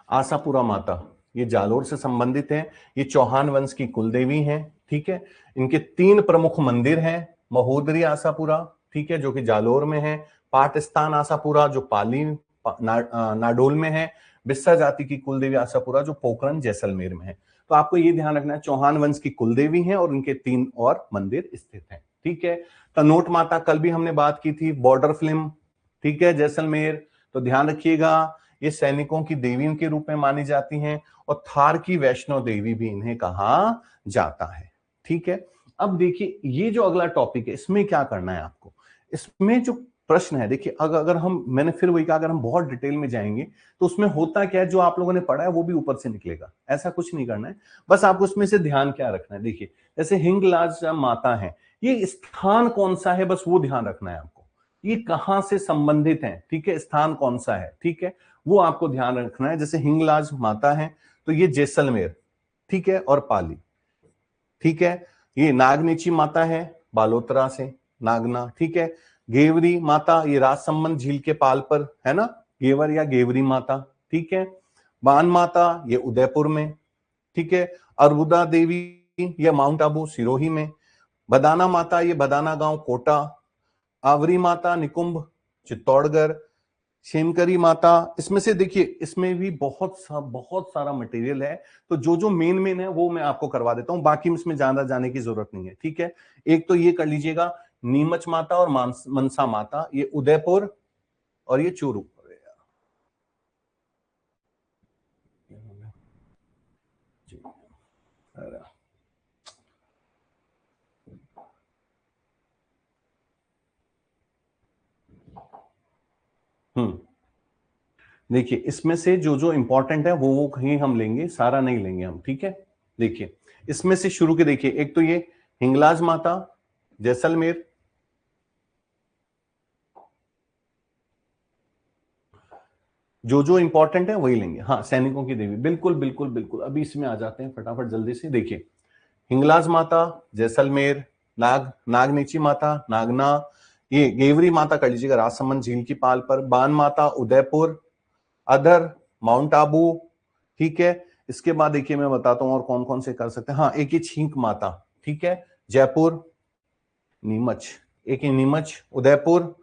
आशापुरा माता ये जालोर से संबंधित है। ये चौहान वंश की कुलदेवी हैं, ठीक है। इनके 3 प्रमुख मंदिर हैं। महोदरी आशापुरा, ठीक है, जो कि जालोर में है। पाटस्थान आशापुरा जो पाली नाडोल में है। बिस्सा जाति की कुलदेवी आशापुरा जो पोखरण जैसलमेर में है। तो आपको ये ध्यान रखना है, चौहान वंश की कुलदेवी हैं और उनके 3 और मंदिर स्थित हैं, ठीक है। तनोट माता कल भी हमने बात की थी, बॉर्डर फिल्म, ठीक है, जैसलमेर। तो ध्यान रखिएगा, ये सैनिकों की देवी के रूप में मानी जाती हैं और थार की वैष्णो देवी भी इन्हें कहा जाता है, ठीक है। अब देखिए, ये जो अगला टॉपिक है, इसमें क्या करना है आपको। इसमें जो प्रश्न है, देखिए अगर हम, मैंने फिर वही कहा, अगर हम बहुत डिटेल में जाएंगे तो उसमें होता क्या है, जो आप लोगों ने पढ़ा है वो भी ऊपर से निकलेगा। ऐसा कुछ नहीं करना है, बस आपको उसमें से ध्यान क्या रखना है। देखिए, जैसे हिंगलाज माता है, ये स्थान कौन सा है, बस वो ध्यान रखना है आपको। ये कहां से संबंधित है, ठीक है, स्थान कौन सा है, ठीक है, वो आपको ध्यान रखना है। जैसे हिंगलाज माता है तो ये जैसलमेर, ठीक है, और पाली, ठीक है। ये नागनीची माता है, बालोतरा से, नागना, ठीक है। गेवरी माता ये राजसमंद झील के पाल पर है ना, गेवर या गेवरी माता, ठीक है। बान माता ये उदयपुर में, ठीक है। अरबुदा देवी ये माउंट आबू सिरोही में। बदाना माता ये बदाना गांव कोटा। आवरी माता निकुंभ चित्तौड़गढ़। शेमकरी माता, इसमें से देखिए, इसमें भी बहुत सारा मटेरियल है। तो जो जो मेन मेन है वो मैं आपको करवा देता हूं, बाकी इसमें ज्यादा जाने की जरूरत नहीं है, ठीक है। एक तो ये कर लीजिएगा, नीमच माता और मनसा माता, ये उदयपुर और ये चूरू। देखिए, इसमें से जो जो इंपॉर्टेंट है वो कहीं हम लेंगे, सारा नहीं लेंगे हम, ठीक है। देखिए, इसमें से शुरू के देखिए, एक तो ये हिंगलाज माता जैसलमेर, जो जो इंपॉर्टेंट है वही लेंगे। हाँ, सैनिकों की देवी, बिल्कुल बिल्कुल बिल्कुल। अभी इसमें आ जाते हैं फटाफट जल्दी से। देखिए, हिंगलाज माता जैसलमेर, नागनीची माता नागना, ये गेवरी माता कर लीजिएगा राजसमंद झील की पाल पर। बान माता उदयपुर, अधर माउंट आबू, ठीक है। इसके बाद देखिए, मैं बताता हूं और कौन कौन से कर सकते हैं। हाँ, एक ही छींक माता, ठीक है, जयपुर, नीमच, एक ही नीमच उदयपुर,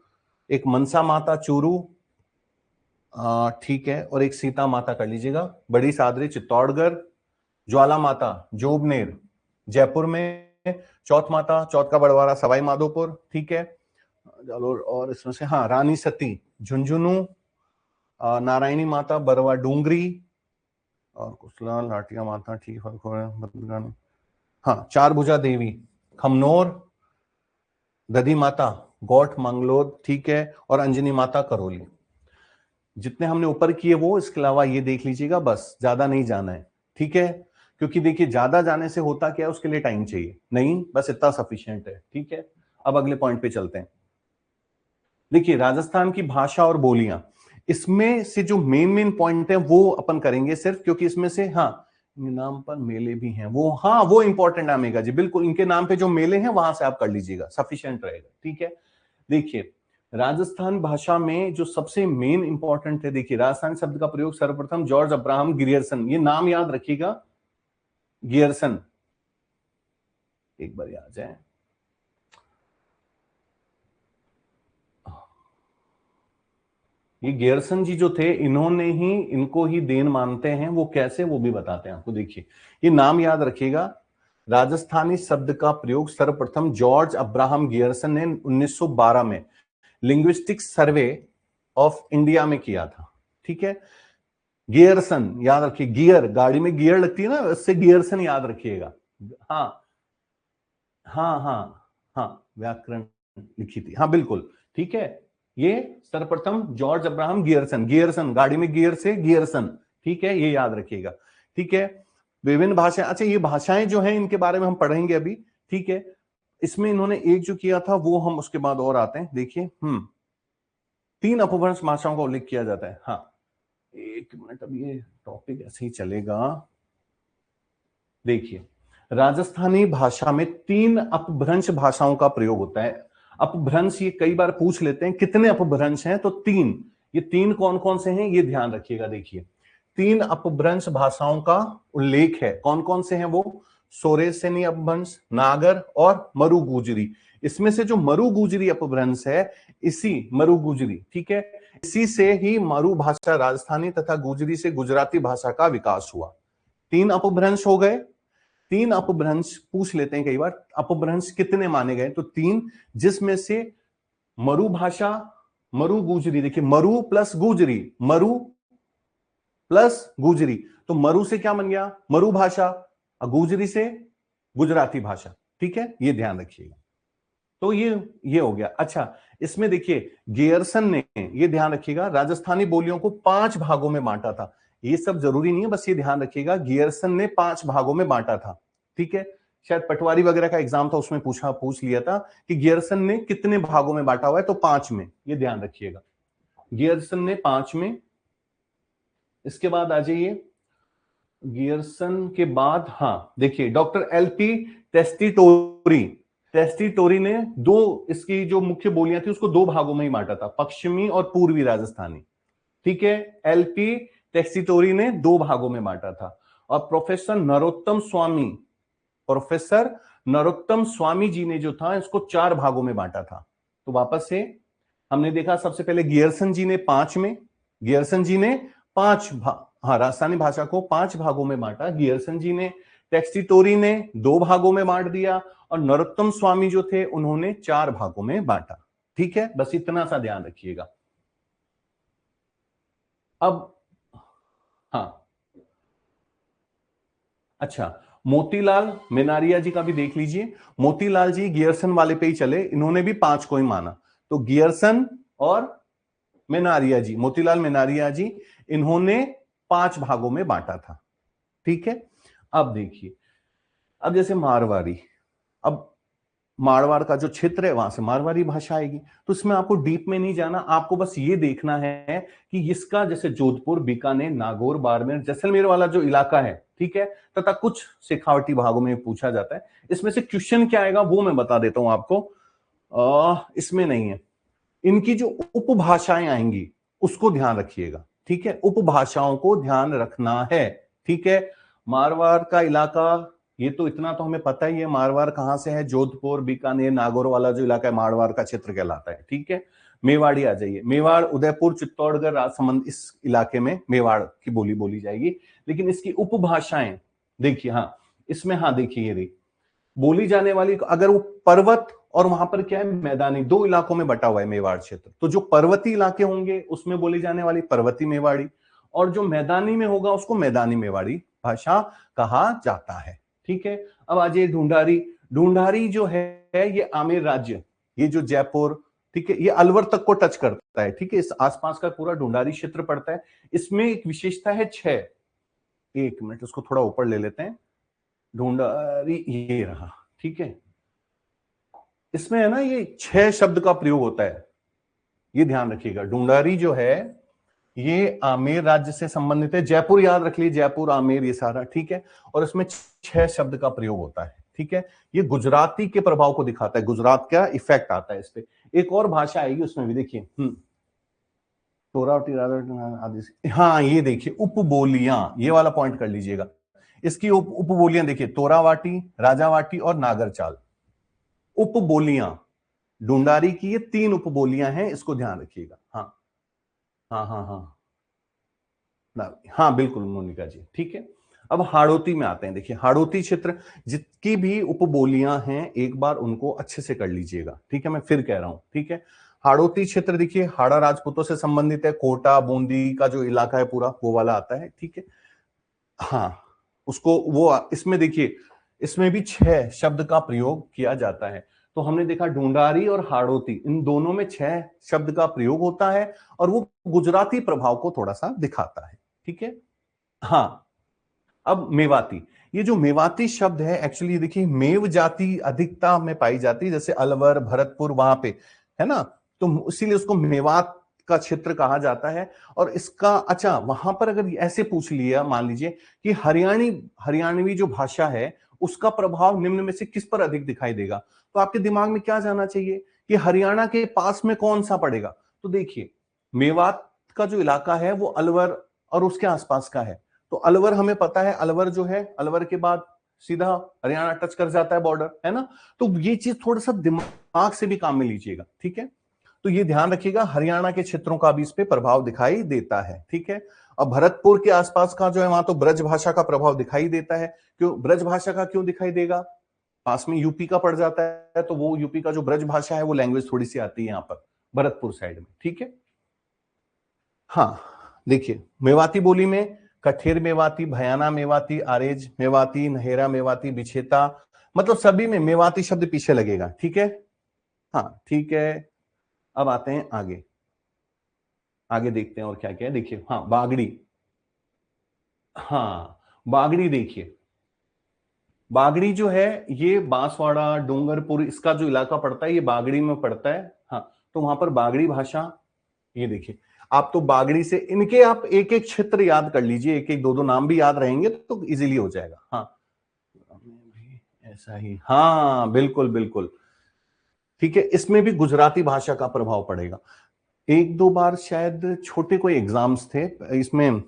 एक मनसा माता चूरू, ठीक है, और एक सीता माता कर लीजिएगा बड़ी सादरी चित्तौड़गढ़। ज्वाला माता जोबनेर जयपुर में। चौथ माता चौथ का बड़वाड़ा सवाई माधोपुर, ठीक है, जालोर। और इसमें से हाँ, रानी सती झुंझुनू, नारायणी माता बरवा डूंगरी, और कुसला लाटिया माता, ठीक है, हाँ, चार भुजा देवी खमनोर, दधी माता गौठ मंगलोद, ठीक है, और अंजनी माता करौली। जितने हमने ऊपर किए वो, इसके अलावा ये देख लीजिएगा, बस ज्यादा नहीं जाना है, ठीक है। क्योंकि देखिए, ज्यादा जाने से होता क्या है, उसके लिए टाइम चाहिए, नहीं बस इतना सफिशिएंट है, ठीक है। अब अगले पॉइंट पे चलते हैं। देखिए, राजस्थान की भाषा और बोलियां, इसमें से जो मेन मेन पॉइंट है वो अपन करेंगे सिर्फ, क्योंकि इसमें से हाँ, नाम पर मेले भी हैं वो, हाँ वो इंपॉर्टेंट आएगा जी, बिल्कुल। इनके नाम पे जो मेले हैं वहां से आप कर लीजिएगा, सफिशिएंट रहेगा, ठीक है। देखिए, राजस्थान भाषा में जो सबसे मेन इंपॉर्टेंट है, देखिए, राजस्थान शब्द का प्रयोग सर्वप्रथम जॉर्ज अब्राहम गिरियर्सन, ये नाम याद रखिएगा, गियरसन, एक बार आ जाए। ये गियरसन जी जो थे, इन्होंने ही इनको ही देन मानते हैं। वो कैसे, वो भी बताते हैं आपको। देखिए, ये नाम याद रखिएगा। राजस्थानी शब्द का प्रयोग सर्वप्रथम जॉर्ज अब्राहम गियरसन ने 1912 में लिंग्विस्टिक सर्वे ऑफ इंडिया में किया था। ठीक है, गियरसन याद रखिए, गियर, गाड़ी में गियर लगती है ना, उससे गियरसन याद रखिएगा। हाँ हाँ हाँ हाँ, व्याकरण लिखी थी, हाँ बिल्कुल, ठीक है। ये सर्वप्रथम जॉर्ज अब्राहम गियरसन, गियरसन गाड़ी में गियर से गियरसन, ठीक है, ये याद रखिएगा। ठीक है, विभिन्न भाषाएं, अच्छा ये भाषाएं जो हैं इनके बारे में हम पढ़ेंगे अभी। ठीक है, इसमें इन्होंने एक जो किया था वो हम उसके बाद और आते हैं। देखिए 3 अपभ्रंश भाषाओं का उल्लेख किया जाता है। हाँ, एक मिनट, अब ये टॉपिक ऐसे ही चलेगा। देखिए, राजस्थानी भाषा में 3 अपभ्रंश भाषाओं का प्रयोग होता है। अपभ्रंश ये कई बार पूछ लेते हैं, कितने अपभ्रंश हैं, तो 3। ये 3 कौन कौन से हैं, ये ध्यान रखिएगा। देखिए, 3 अपभ्रंश भाषाओं का उल्लेख है। कौन कौन से हैं वो? सोरेसेनी अपभ्रंश, नागर और मरु गुजरी। इसमें से जो मरु गुजरी अपभ्रंश है, इसी मरु गुजरी, ठीक है, इसी से ही मरु भाषा राजस्थानी तथा गुजरी से गुजराती भाषा का विकास हुआ। 3 अपभ्रंश हो गए। 3 अपभ्रंश पूछ लेते हैं कई बार, अपभ्रंश कितने माने गए, तो 3, जिसमें से मरु भाषा, मरु गुजरी, देखिए मरु प्लस गुजरी, मरु प्लस गुजरी, तो मरु से क्या बन गया? मरु भाषा, गुजरी से गुजराती भाषा। ठीक है, ये ध्यान रखिएगा। तो ये हो गया। अच्छा, इसमें देखिए गियरसन ने, ये ध्यान रखिएगा, राजस्थानी बोलियों को 5 भागों में बांटा था। ये सब जरूरी नहीं है, बस ये ध्यान रखिएगा, गियरसन ने 5 भागों में बांटा था। ठीक है, शायद पटवारी वगैरह का एग्जाम था, उसमें पूछ लिया था कि गियरसन ने कितने भागों में बांटा हुआ है, तो 5 में, ये ध्यान रखिएगा, गियरसन ने 5 में। इसके बाद आ जाइए, गियरसन के बाद, हाँ देखिए, डॉक्टर एलपी टेस्टिटोरी, टेस्टिटोरी ने इसकी जो मुख्य बोलियां थी उसको 2 भागों में ही बांटा था, पश्चिमी और पूर्वी राजस्थानी। ठीक है, एलपी टेस्टिटोरी ने 2 भागों में बांटा था। और प्रोफेसर नरोत्तम स्वामी जी ने जो था इसको 4 भागों में बांटा था। तो वापस से हमने देखा, सबसे पहले गियरसन जी ने 5 में, गियरसन जी ने 5 हाँ, राजस्थानी भाषा को 5 भागों में बांटा गियरसन जी ने, टेक्स्टिटोरी ने 2 भागों में बांट दिया, और नरोत्तम स्वामी जो थे उन्होंने 4 भागों में बांटा। ठीक है, बस इतना सा ध्यान रखिएगा। अब हाँ, अच्छा, मोतीलाल मेनारिया जी का भी देख लीजिए। मोतीलाल जी गियरसन वाले पे ही चले, इन्होंने भी 5 को ही माना। तो गियरसन और मेनारिया जी, मोतीलाल मेनारिया जी, इन्होंने 5 भागों में बांटा था। ठीक है, अब देखिए, अब जैसे मारवाड़ी, अब मारवाड़ का जो क्षेत्र है वहां से मारवाड़ी भाषा आएगी, तो इसमें आपको डीप में नहीं जाना, आपको बस ये देखना है कि इसका जैसे जोधपुर, बीकानेर, नागौर, बाड़मेर, जैसलमेर वाला जो इलाका है, ठीक है, तथा कुछ शेखावटी भागों में पूछा जाता है। इसमें से क्वेश्चन क्या आएगा वो मैं बता देता हूं आपको। इसमें नहीं है, इनकी जो उपभाषाएं आएंगी उसको ध्यान रखिएगा। ठीक है, उपभाषाओं को ध्यान रखना है। ठीक है, मारवाड़ का इलाका, ये तो इतना तो हमें पता ही है, मारवाड़ कहां से है, जोधपुर, बीकानेर, नागौर वाला जो इलाका है मारवाड़ का क्षेत्र कहलाता है। ठीक है, मेवाड़ी आ जाइए, मेवाड़, उदयपुर, चित्तौड़गढ़, राजसमंद, इस इलाके में मेवाड़ की बोली बोली जाएगी। लेकिन इसकी उपभाषाएं देखिए, हाँ इसमें, हाँ देखिए, ये देखिए बोली जाने वाली, अगर वो पर्वत और वहां पर क्या है, मैदानी, 2 इलाकों में बटा हुआ है मेवाड़ क्षेत्र, तो जो पर्वतीय इलाके होंगे उसमें बोली जाने वाली पर्वती मेवाड़ी, और जो मैदानी में होगा उसको मैदानी मेवाड़ी भाषा कहा जाता है। ठीक है, अब आ जाइए ढूंढारी। ढूंढारी जो है ये आमेर राज्य, ये जो जयपुर, ठीक है, ये अलवर तक को टच करता है। ठीक है, इस आसपास का पूरा ढूंढारी क्षेत्र पड़ता है। इसमें एक विशेषता है 6, एक मिनट उसको थोड़ा ऊपर ले लेते हैं, ढूंढारी ये रहा। ठीक है, इसमें है ना ये 6 शब्द का प्रयोग होता है, ये ध्यान रखिएगा। ढूंढारी जो है ये आमेर राज्य से संबंधित है, जयपुर याद रख लीजिए, जयपुर, आमेर, ये सारा। ठीक है, और इसमें 6 शब्द का प्रयोग होता है। ठीक है, ये गुजराती के प्रभाव को दिखाता है, गुजरात का इफेक्ट आता है इस पे। एक और भाषा आएगी उसमें भी, देखिए तोरावटी आदि, हाँ ये देखिए उपबोलियां, ये वाला पॉइंट कर लीजिएगा। इसकी उपबोलियां देखिए, तोरावाटी, राजावाटी और नागरचाल। उपबोलियां ढूंढारी की ये 3 उपबोलियां हैं, इसको ध्यान रखिएगा। हाँ हाँ हाँ हाँ हाँ बिल्कुल मोनिका जी, ठीक है। अब हाड़ौती में आते हैं। देखिए हाड़ौती क्षेत्र जितकी भी उपबोलियां हैं एक बार उनको अच्छे से कर लीजिएगा, ठीक है, मैं फिर कह रहा हूं, ठीक है। हाड़ौती क्षेत्र देखिए हाड़ा राजपूतों से संबंधित है, कोटा बूंदी का जो इलाका है पूरा वो वाला आता है, ठीक है। हाँ उसको वो इसमें देखिए इसमें भी 6 शब्द का प्रयोग किया जाता है। तो हमने देखा ढूंढारी और हाड़ौती इन दोनों में 6 शब्द का प्रयोग होता है और वो गुजराती प्रभाव को थोड़ा सा दिखाता है, ठीक है। हाँ अब मेवाती, ये जो मेवाती शब्द है एक्चुअली देखिए मेव जाति अधिकता में पाई जाती है, जैसे अलवर भरतपुर वहां पे है ना, तो इसीलिए उसको मेवात का क्षेत्र कहा जाता है। और इसका अच्छा वहां पर अगर ऐसे पूछ लिया मान लीजिए कि हरियाणवी जो भाषा है उसका प्रभाव निम्न में से किस पर अधिक दिखाई देगा, तो आपके दिमाग में क्या जाना चाहिए कि हरियाणा के पास में कौन सा पड़ेगा। तो देखिए मेवात का जो इलाका है वो अलवर और उसके आसपास का है। तो अलवर हमें पता है, अलवर जो है अलवर के बाद सीधा हरियाणा टच कर जाता है बॉर्डर, है ना। तो ये चीज थोड़ा सा दिमाग से भी काम में लीजिएगा, ठीक है। तो ये ध्यान रखिएगा हरियाणा के क्षेत्रों का भी इस पे प्रभाव दिखाई देता है, ठीक है। अब भरतपुर के आसपास का जो है वहां तो ब्रज भाषा का प्रभाव दिखाई देता है। क्यों ब्रज भाषा का क्यों दिखाई देगा, पास में यूपी का पड़ जाता है, तो वो यूपी का जो ब्रज भाषा है वो लैंग्वेज थोड़ी सी आती है यहाँ पर भरतपुर साइड में, ठीक है। हाँ देखिए मेवाती बोली में कठेर मेवाती, भयाना मेवाती, आरेज मेवाती, नहेरा मेवाती, बिछेता, मतलब सभी में मेवाती शब्द पीछे लगेगा, ठीक है। हाँ ठीक है। अब आते हैं आगे, आगे देखते हैं और क्या क्या है। देखिए हाँ बागड़ी, हाँ बागड़ी देखिए, बागड़ी जो है ये बांसवाड़ा डूंगरपुर इसका जो इलाका पड़ता है ये बागड़ी में पड़ता है। हाँ तो वहां पर बागड़ी भाषा, ये देखिए आप तो बागड़ी से इनके आप एक एक क्षेत्र याद कर लीजिए, एक एक दो दो नाम भी याद रहेंगे तो इजीली हो जाएगा। हाँ ऐसा ही, हाँ बिल्कुल बिल्कुल, ठीक है। इसमें भी गुजराती भाषा का प्रभाव पड़ेगा। एक दो बार शायद छोटे कोई एग्जाम्स थे इसमें,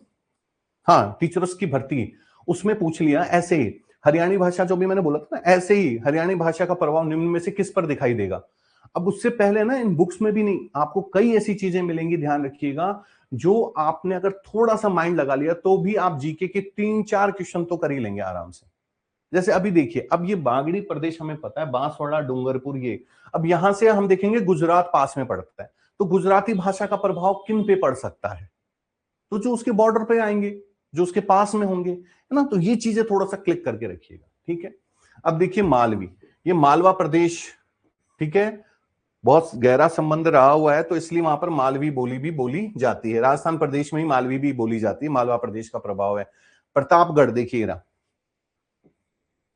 हाँ टीचर्स की भर्ती उसमें पूछ लिया ऐसे ही, हरियाणी भाषा जो भी मैंने बोला था ना ऐसे ही, हरियाणी भाषा का प्रभाव निम्न में से किस पर दिखाई देगा। अब उससे पहले ना इन बुक्स में भी नहीं, आपको कई ऐसी चीजें मिलेंगी, ध्यान रखिएगा, जो आपने अगर थोड़ा सा माइंड लगा लिया तो भी आप जीके के 3-4 क्वेश्चन तो कर ही लेंगे आराम से। जैसे अभी देखिए अब ये बागड़ी प्रदेश हमें पता है, बांसवाड़ा डूंगरपुर ये, अब यहां से हम देखेंगे गुजरात पास में पड़ता है, तो गुजराती भाषा का प्रभाव किन पे पड़ सकता है, तो जो उसके बॉर्डर पे आएंगे, जो उसके पास में होंगे, है ना। तो ये चीजें थोड़ा सा क्लिक करके रखिएगा, ठीक है। अब देखिए मालवी, ये मालवा प्रदेश, ठीक है, बहुत गहरा संबंध रहा हुआ है तो इसलिए वहां पर मालवी बोली भी बोली जाती है। राजस्थान प्रदेश में ही मालवी भी बोली जाती है, मालवा प्रदेश का प्रभाव है। प्रतापगढ़ देखिए ना,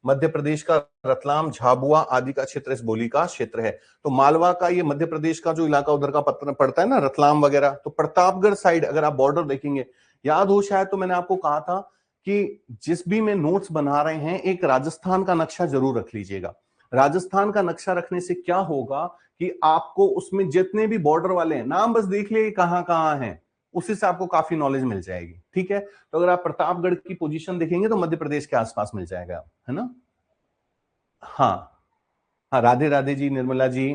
मध्य प्रदेश का रतलाम झाबुआ आदि का क्षेत्र इस बोली का क्षेत्र है। तो मालवा का ये मध्य प्रदेश का जो इलाका उधर का पड़ता है ना रतलाम वगैरह, तो प्रतापगढ़ साइड अगर आप बॉर्डर देखेंगे, याद हो शायद तो मैंने आपको कहा था कि जिस भी में नोट्स बना रहे हैं एक राजस्थान का नक्शा जरूर रख लीजिएगा। राजस्थान का नक्शा रखने से क्या होगा कि आपको उसमें जितने भी बॉर्डर वाले हैं नाम बस देख लिए कहां कहां हैं, उसी से आपको काफी नॉलेज मिल जाएगी, ठीक है। तो अगर आप प्रतापगढ़ की पोजीशन देखेंगे तो मध्य प्रदेश के आसपास मिल जाएगा, है ना। हाँ हाँ राधे राधे जी, निर्मला जी,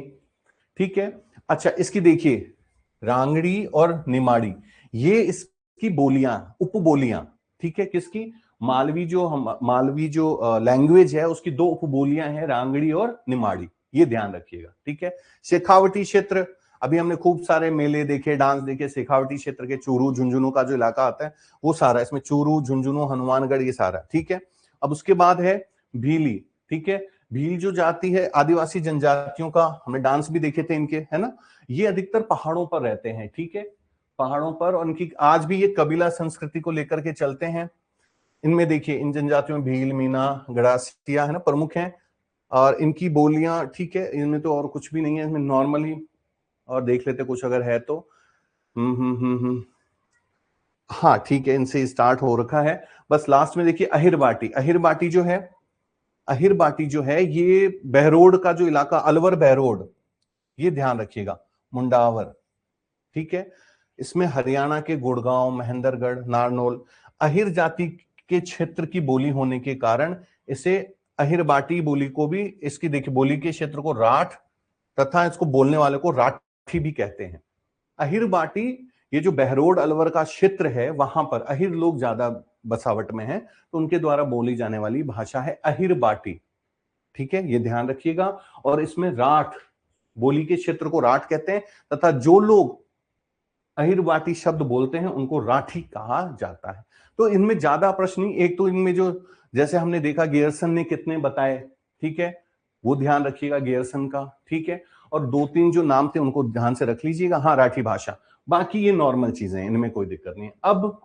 ठीक है। अच्छा इसकी देखिए रांगड़ी और निमाड़ी, ये इसकी बोलियां उपबोलियां, ठीक है, किसकी, मालवी जो हम मालवी जो लैंग्वेज है उसकी 2 उपबोलियां हैं, रांगड़ी और निमाड़ी, ये ध्यान रखिएगा, ठीक है। शेखावटी क्षेत्र, अभी हमने खूब सारे मेले देखे डांस देखे, शेखावटी क्षेत्र के चूरू झुंझुनू का जो इलाका आता है वो सारा इसमें, चूरू झुंझुनू हनुमानगढ़ ये सारा, ठीक है। अब उसके बाद है भीली, ठीक है। भील जो जाति है आदिवासी जनजातियों का, हमने डांस भी देखे थे इनके, है ना। ये अधिकतर पहाड़ों पर रहते हैं, ठीक है, पहाड़ों पर, और इनकी आज भी ये कबीला संस्कृति को लेकर के चलते हैं। इनमें देखिए इन जनजातियों में भील मीना गड़ासिया है ना प्रमुख हैं, और इनकी बोलियां, ठीक है, इनमें तो और कुछ भी नहीं है, इसमें नॉर्मली और देख लेते कुछ अगर है तो। हाँ ठीक है, इनसे स्टार्ट हो रखा है। बस लास्ट में देखिए अहिर बाटी, अहिर बाटी जो है, अहिर बाटी जो है ये बहरोड का जो इलाका, अलवर बहरोड, ये ध्यान रखिएगा, मुंडावर, ठीक है। इसमें हरियाणा के गुड़गांव महेंद्रगढ़ नारनौल, अहिर जाति के क्षेत्र की बोली होने के कारण इसे अहिरबाटी बोली को भी, इसकी देखिए बोली के क्षेत्र को राठ तथा इसको बोलने वाले को राठी भी कहते हैं। अहिरबाटी, ये जो बहरोड अलवर का क्षेत्र है वहां पर अहिर लोग ज्यादा बसावट में हैं, तो उनके द्वारा बोली जाने वाली भाषा है अहिरबाटी। ठीक है, ये ध्यान रखिएगा। और इसमें राठ, बोली के क्षेत्र को राठ कहते हैं, तथा जो लोग अहिरबाटी शब्द बोलते हैं उनको राठी कहा जाता है। तो इनमें ज्यादा प्रश्न नहीं, एक तो इनमें जो जैसे हमने देखा गियरसन ने कितने बताए, ठीक है, वो ध्यान रखिएगा गियरसन का, ठीक है, और 2-3 जो नाम थे उनको ध्यान से रख लीजिएगा, हाँ राठी भाषा, बाकी ये नॉर्मल चीजें हैं, इनमें कोई दिक्कत नहीं है। अब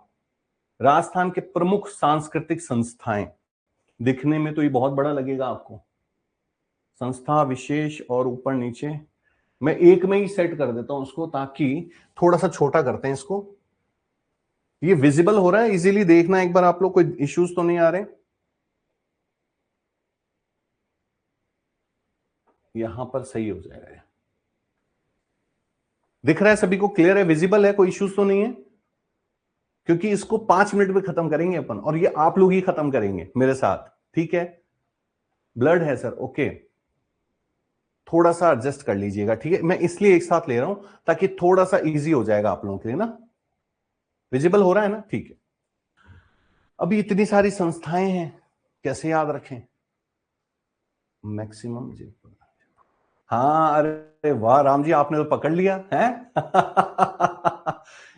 राजस्थान के प्रमुख सांस्कृतिक संस्थाएं, दिखने में तो ये बहुत बड़ा लगेगा आपको, संस्था विशेष और ऊपर नीचे, मैं एक में ही सेट कर देता हूं उसको ताकि थोड़ा सा छोटा करते हैं इसको। ये विजिबल हो रहा है, इजीली देखना एक बार आप लोग, कोई इश्यूज तो नहीं आ रहे? यहां पर सही हो जाएगा, दिख रहा है सभी को, क्लियर है, विजिबल है, कोई इश्यूज तो नहीं है? क्योंकि इसको 5 मिनट में खत्म करेंगे अपन, और ये आप लोग ही खत्म करेंगे मेरे साथ, ठीक है? ब्लड है सर, ओके, थोड़ा सा एडजस्ट कर लीजिएगा, ठीक है, मैं इसलिए एक साथ ले रहा हूं ताकि थोड़ा सा इजी हो जाएगा आप लोगों के लिए ना। विजिबल हो रहा है ना? ठीक है। अभी इतनी सारी संस्थाएं हैं, कैसे याद रखें? मैक्सिमम जी, हाँ, अरे वाह राम जी, आपने तो पकड़ लिया है।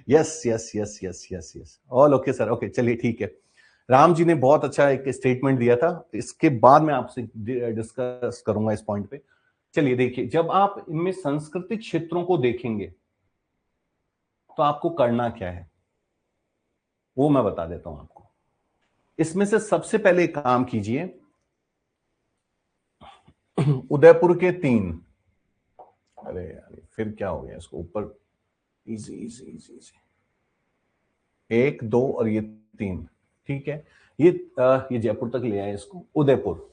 Yes yes yes yes yes yes, all okay sir, okay, चलिए ठीक है। राम जी ने बहुत अच्छा एक स्टेटमेंट दिया था, इसके बाद मैं आपसे डिस्कस करूंगा इस पॉइंट पे। चलिए देखिए, जब आप इनमें सांस्कृतिक क्षेत्रों को देखेंगे तो आपको करना क्या है वो मैं बता देता हूं आपको। इसमें से सबसे पहले एक काम कीजिए, उदयपुर के 3, अरे यार फिर क्या हो गया इसको ऊपर, इजी इजी इजी इजी, 1 2 और ये 3, ठीक है, ये जयपुर तक ले आए इसको, उदयपुर,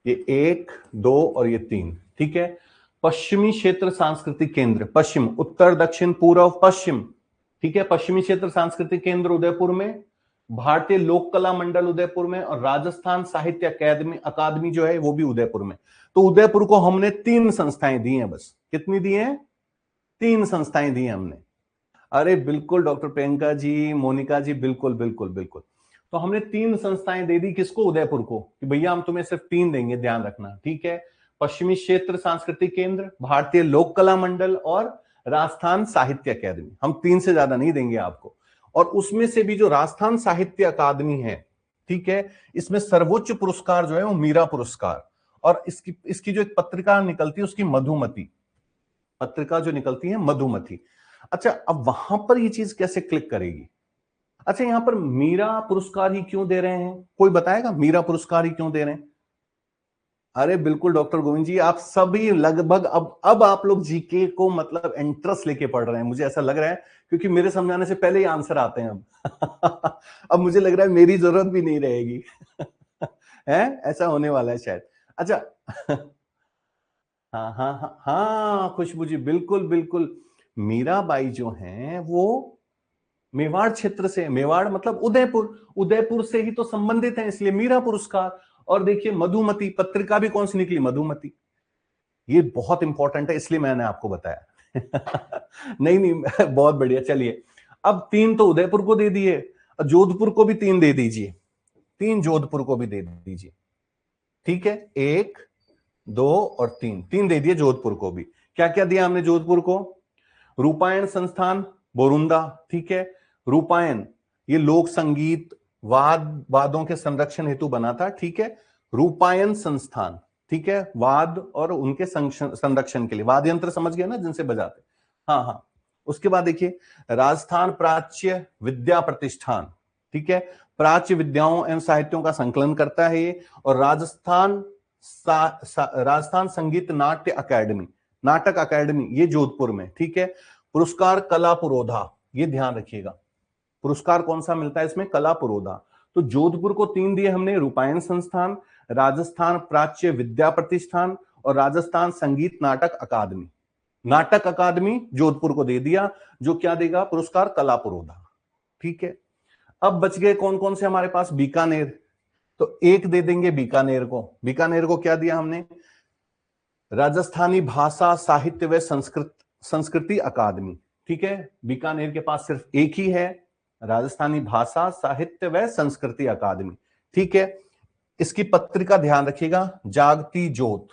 ये 1 2 और ये 3, ठीक है। पश्चिमी क्षेत्र सांस्कृतिक केंद्र, पश्चिम, उत्तर दक्षिण पूर्व पश्चिम, ठीक है, पश्चिमी क्षेत्र सांस्कृतिक केंद्र उदयपुर में, भारतीय लोक कला मंडल उदयपुर में, और राजस्थान साहित्य अकादमी अकादमी जो है वो भी उदयपुर में। तो उदयपुर को हमने 3 संस्थाएं दी हैं बस। कितनी दी हैं? 3 संस्थाएं दी हैं हमने। अरे बिल्कुल डॉक्टर प्रियंका जी, मोनिका जी, बिल्कुल बिल्कुल बिल्कुल। तो हमने 3 संस्थाएं दे दी, किसको? उदयपुर को, कि भैया हम तुम्हें सिर्फ 3 देंगे, ध्यान रखना, ठीक है। पश्चिमी क्षेत्र सांस्कृतिक केंद्र, भारतीय लोक कला मंडल और राजस्थान साहित्य अकादमी, हम 3 से ज्यादा नहीं देंगे आपको। और उसमें से भी जो राजस्थान साहित्य अकादमी है, ठीक है, इसमें सर्वोच्च पुरस्कार जो है वो मीरा पुरस्कार, और इसकी जो एक पत्रिका निकलती है उसकी मधुमती, पत्रिका जो निकलती है मधुमती। अच्छा, अब वहां पर ये चीज कैसे क्लिक करेगी? अच्छा, यहां पर मीरा पुरस्कार ही क्यों दे रहे हैं? कोई बताएगा मीरा पुरस्कार ही क्यों दे रहे हैं? अरे बिल्कुल डॉक्टर गोविंद जी, आप सभी लगभग अब आप लोग जीके को मतलब इंटरेस्ट लेके पढ़ रहे हैं, मुझे ऐसा लग रहा है, क्योंकि मेरे समझाने से पहले ही आंसर आते हैं अब। अब मुझे लग रहा है मेरी जरूरत भी नहीं रहेगी। है, ऐसा होने वाला है शायद। अच्छा, हाँ हाँ हाँ हाँ, खुशबू जी, बिल्कुल बिल्कुल, मीराबाई जो हैं वो मेवाड़ क्षेत्र से, मेवाड़ मतलब उदयपुर, उदयपुर से ही तो संबंधित है, इसलिए मीरा पुरस्कार। और देखिए मधुमती पत्रिका भी कौन सी निकली? मधुमती। ये बहुत इंपॉर्टेंट है, इसलिए मैंने आपको बताया। नहीं नहीं, बहुत बढ़िया। चलिए, अब 3 तो उदयपुर को दे दिए, जोधपुर को भी 3 दे दीजिए, 3 जोधपुर को भी दे दीजिए, ठीक है, 1 2 और 3, 3 दे दिए जोधपुर को भी। क्या क्या दिया हमने जोधपुर को? रूपायण संस्थान बोरुंदा, ठीक है, रूपायण ये लोक संगीत वादों के संरक्षण हेतु बना था, ठीक है, रूपायण संस्थान, ठीक है, वाद और उनके संरक्षण के लिए, वाद्य यंत्र समझ गए ना जिनसे बजाते, हाँ हाँ। उसके बाद देखिए राजस्थान प्राच्य विद्या प्रतिष्ठान, ठीक है, प्राच्य विद्याओं एवं साहित्यों का संकलन करता है ये। और राजस्थान संगीत नाट्य अकादमी, नाटक अकादमी, ये जोधपुर में, ठीक है। पुरस्कार कला पुरोधा, ये ध्यान रखिएगा, पुरस्कार कौन सा मिलता है इसमें? कला पुरोधा। तो जोधपुर को 3 दिए हमने, रूपायण संस्थान, राजस्थान प्राच्य विद्या प्रतिष्ठान और राजस्थान संगीत नाटक अकादमी। नाटक अकादमी जोधपुर को दे दिया, जो क्या देगा? पुरस्कार कला पुरोधा, ठीक है। अब बच गए कौन कौन से हमारे पास, बीकानेर, तो एक दे देंगे बीकानेर को। बीकानेर को क्या दिया हमने, राजस्थानी भाषा साहित्य व संस्कृति अकादमी, ठीक है। बीकानेर के पास सिर्फ एक ही है, राजस्थानी भाषा साहित्य व संस्कृति अकादमी, ठीक है। इसकी पत्रिका ध्यान रखिएगा, जागती ज्योत।